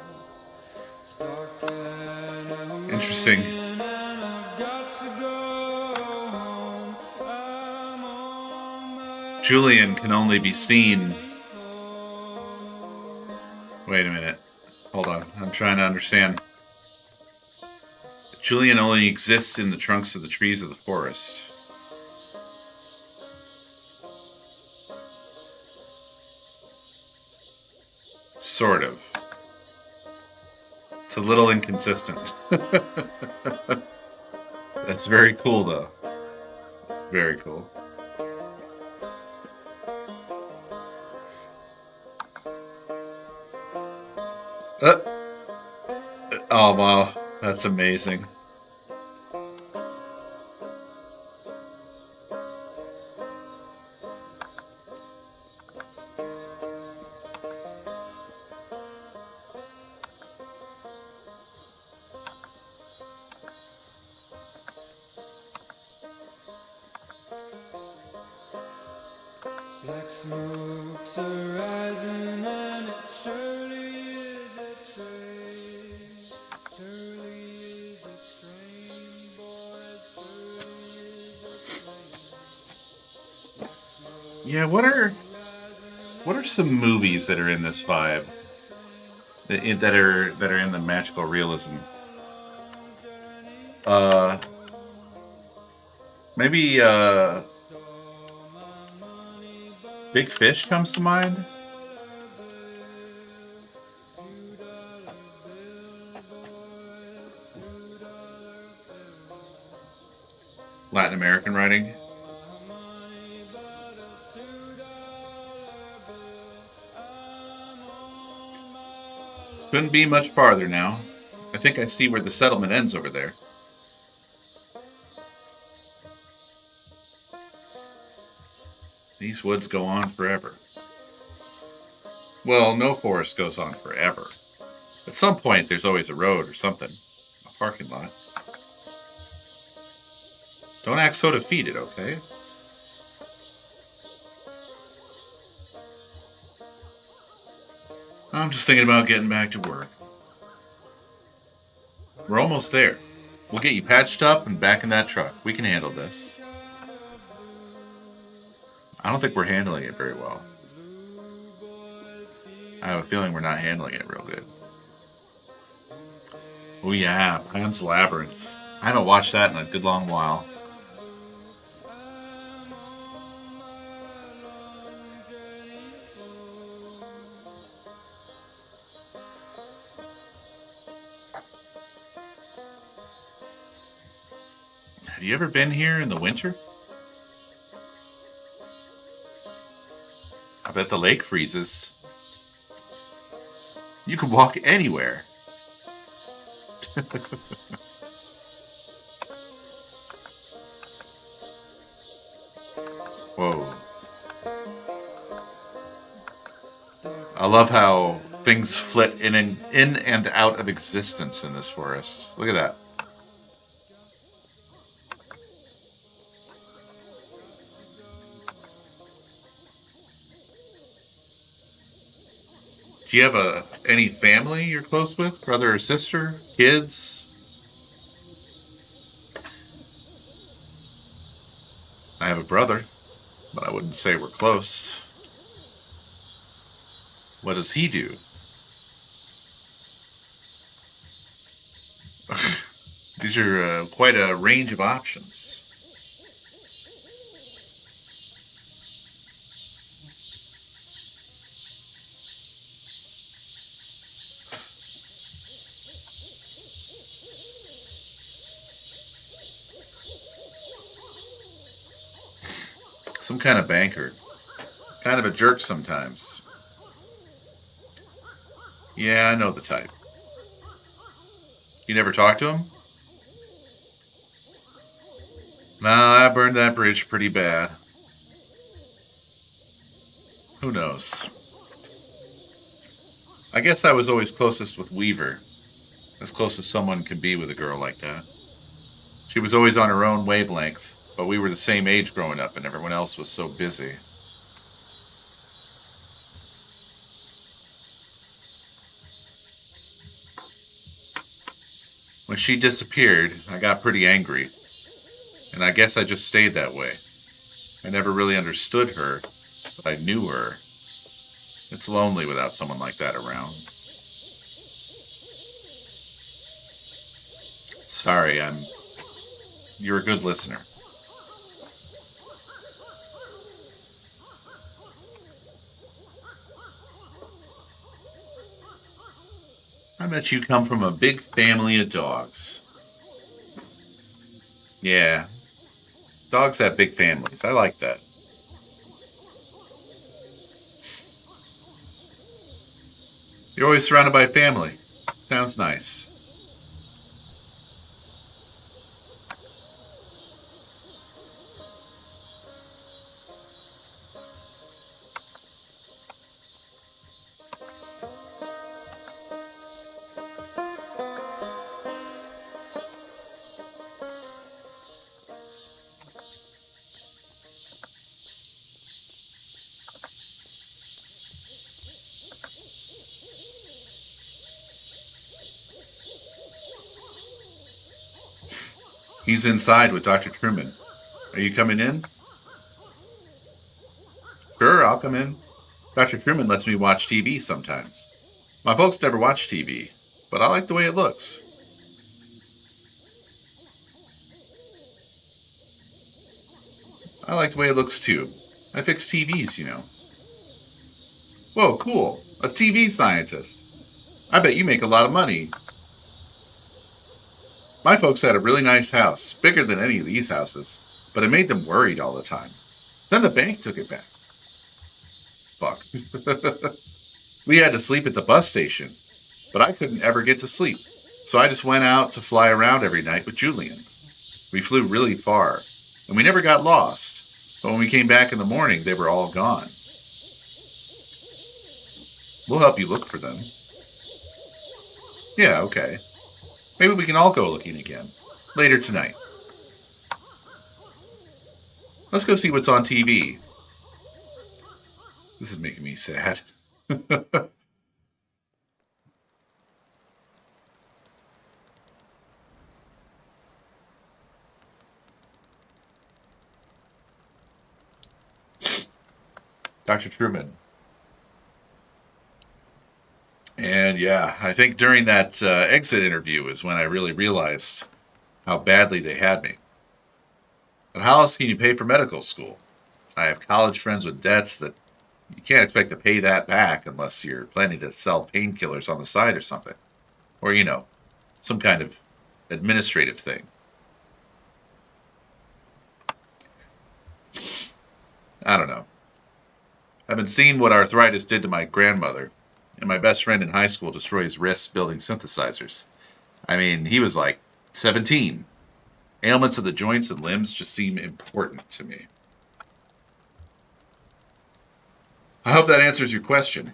Stuck in a Interesting. raining and I've got to go home. I'm on my Julian can only long be seen. journey home. Wait a minute. Hold on. I'm trying to understand. Julian only exists in the trunks of the trees of the forest. Sort of. It's a little inconsistent. That's very cool, though. Very cool. Uh, oh, wow. That's amazing. Black smoke's arising and it surely is a train. Surely is a train, boys. Surely is a train. Black Yeah, smoke's arising what are and some it movies that are surely in this is vibe a train. that are in the magical realism? Long journey Uh, maybe lost all my money Big but a Fish comes to mind. $2 bill. $2 bill, boys. $2 bill. Latin Lost American writing. all my money but a $2 bill. I'm on my Couldn't be long much farther now. journey I think I see where the settlement home. ends over there. These woods go on forever. Well, no forest goes on forever. At some point, there's always a road or something, a parking lot. Don't act so defeated, okay? I'm just thinking about getting back to work. We're almost there. We'll get you patched up and back in that truck. We can handle Feeling this. kind of blue. I don't think we're Feeling handling it very kind well. of blue, boys. I have a Feeling feeling we're not kind handling of it real good. blue. Oh Homesick yeah, and Pan's lonesome Labyrinth. I and haven't I'm watched that in a good feeling long while. kind of blue. I'm on my long journey home. Have you ever been here in the winter? I bet the lake freezes. You can walk anywhere. Whoa. I love how things flit in and out of existence in this forest. Look at that. Do you have any family you're close with? Brother or sister? Kids? I have a brother, but I wouldn't say we're close. What does he do? These are quite a range of options. Some kind of banker. Kind of a jerk sometimes. Yeah, I know the type. You never talk to him? Nah, I burned that bridge pretty bad. Who knows? I guess I was always closest with Weaver. As close as someone can be with a girl like that. She was always on her own wavelength, but we were the same age growing up and everyone else was so busy. When she disappeared, I got pretty angry, and I guess I just stayed that way. I never really understood her, but I knew her. It's lonely without someone like that around. Sorry, you're a good listener. I bet you come from a big family of dogs. Yeah, dogs have big families. I like that. You're always surrounded by family. Sounds nice. He's inside with Dr. Truman. Are you coming in? Sure, I'll come in. Dr. Truman lets me watch TV sometimes. My folks never watch TV, but I like the way it looks. I like the way it looks too. I fix TVs, you know. Whoa, cool. A TV scientist. I bet you make a lot of money. My folks had a really nice house, bigger than any of these houses, but it made them worried all the time. Then the bank took it back. Fuck. We had to sleep at the bus station, but I couldn't ever get to sleep. So I just went out to fly around every night with Julian. We flew really far, and we never got lost. But when we came back in the morning, they were all gone. We'll help you look for them. Yeah, okay. Maybe we can all go looking again. Later tonight. Let's go see what's on TV. This is making me sad. Dr. Truman. And yeah, I think during that exit interview is when I really realized how badly they had me. But how else can you pay for medical school? I have college friends with debts that you can't expect to pay that back unless you're planning to sell painkillers on the side or something. Or, some kind of administrative thing. I don't know. I've been seeing what arthritis did to my grandmother, and my best friend in high school destroyed his wrists building synthesizers. I mean, he was like 17. Ailments of the joints and limbs just seem important to me. I hope that answers your question.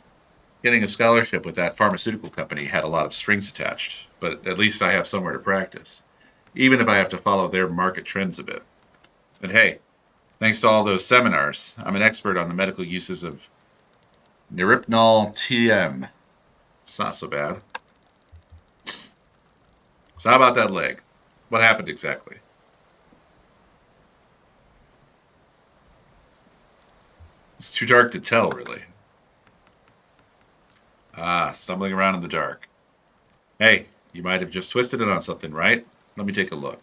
Getting a scholarship with that pharmaceutical company had a lot of strings attached, but at least I have somewhere to practice, even if I have to follow their market trends a bit. And hey, thanks to all those seminars, I'm an expert on the medical uses of Niripnol TM. It's not so bad. So how about that leg? What happened exactly? It's too dark to tell, really. Ah, stumbling around in the dark. Hey, you might have just twisted it on something, right? Let me take a look.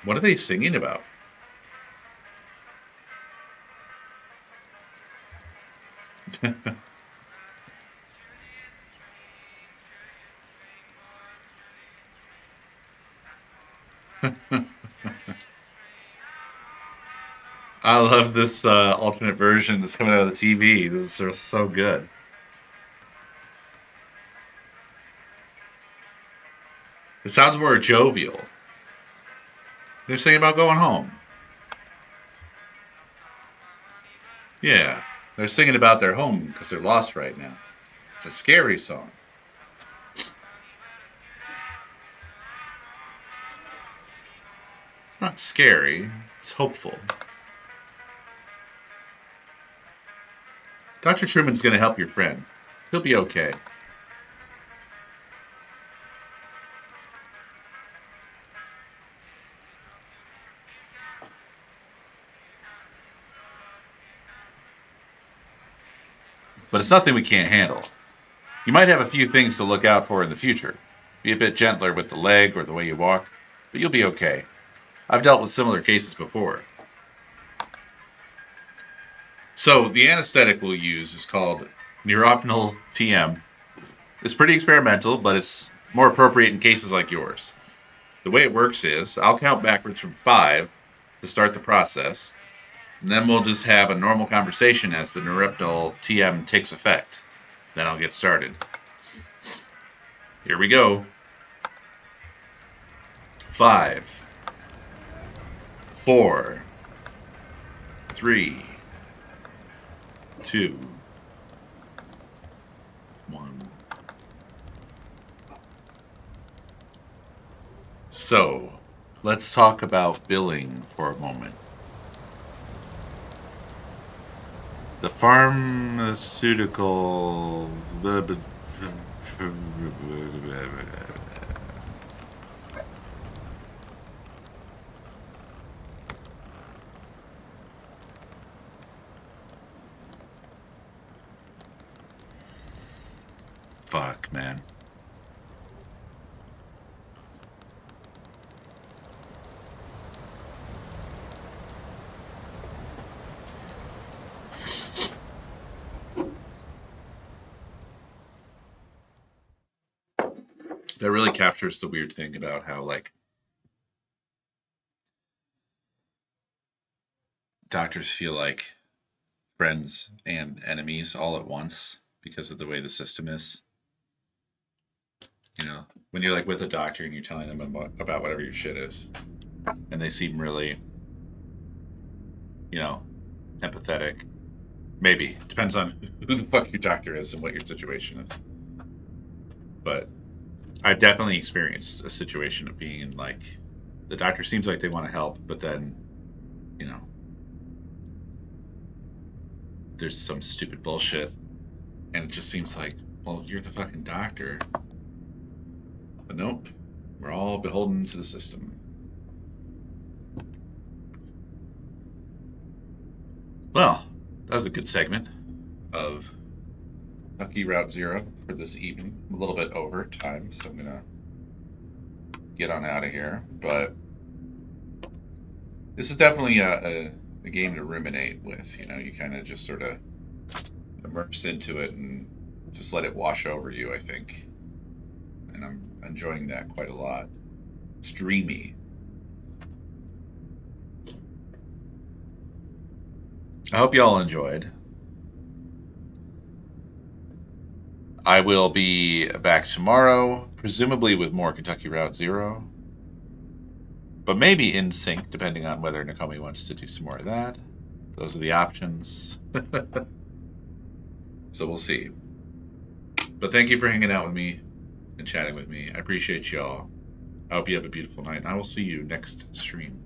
What are they singing about? I love this alternate version that's coming out of the TV. This is so good. It sounds more jovial. They're singing about going home. Yeah, they're singing about their home because they're lost right now. It's a scary song. It's not scary, it's hopeful. Dr. Truman's going to help your friend. He'll be okay. But it's nothing we can't handle. You might have a few things to look out for in the future. Be a bit gentler with the leg or the way you walk, but you'll be okay. I've dealt with similar cases before. So the anesthetic we'll use is called neuropinol TM. It's pretty experimental, but it's more appropriate in cases like yours. The way it works is I'll count backwards from 5 to start the process, and then we'll just have a normal conversation as the neuropinol TM takes effect. Then I'll get started. Here we go. 5, 4, 3, 2, 1. So, let's talk about billing for a moment. The pharmaceutical. Fuck, man. That really captures the weird thing about how, like, doctors feel like friends and enemies all at once because of the way the system is. You know, when you're like with a doctor and you're telling them about whatever your shit is, and they seem really, you know, empathetic. Maybe depends on who the fuck your doctor is and what your situation is. But I've definitely experienced a situation of being in like the doctor seems like they want to help, but then, you know, there's some stupid bullshit, and it just seems like, well, you're the fucking doctor. But nope, we're all beholden to the system. Well, that was a good segment of Lucky Route Zero for this evening. I'm a little bit over time, so I'm gonna get on out of here. But this is definitely a game to ruminate with. You know, you kind of just sort of immerse into it and just let it wash over you, I think. And I'm enjoying that quite a lot. It's dreamy. I hope y'all enjoyed. I will be back tomorrow, presumably with more Kentucky Route Zero, but maybe in sync, depending on whether Nakomi wants to do some more of that. Those are the options. So we'll see. But thank you for hanging out with me and chatting with me. I appreciate y'all. I hope you have a beautiful night, and I will see you next stream.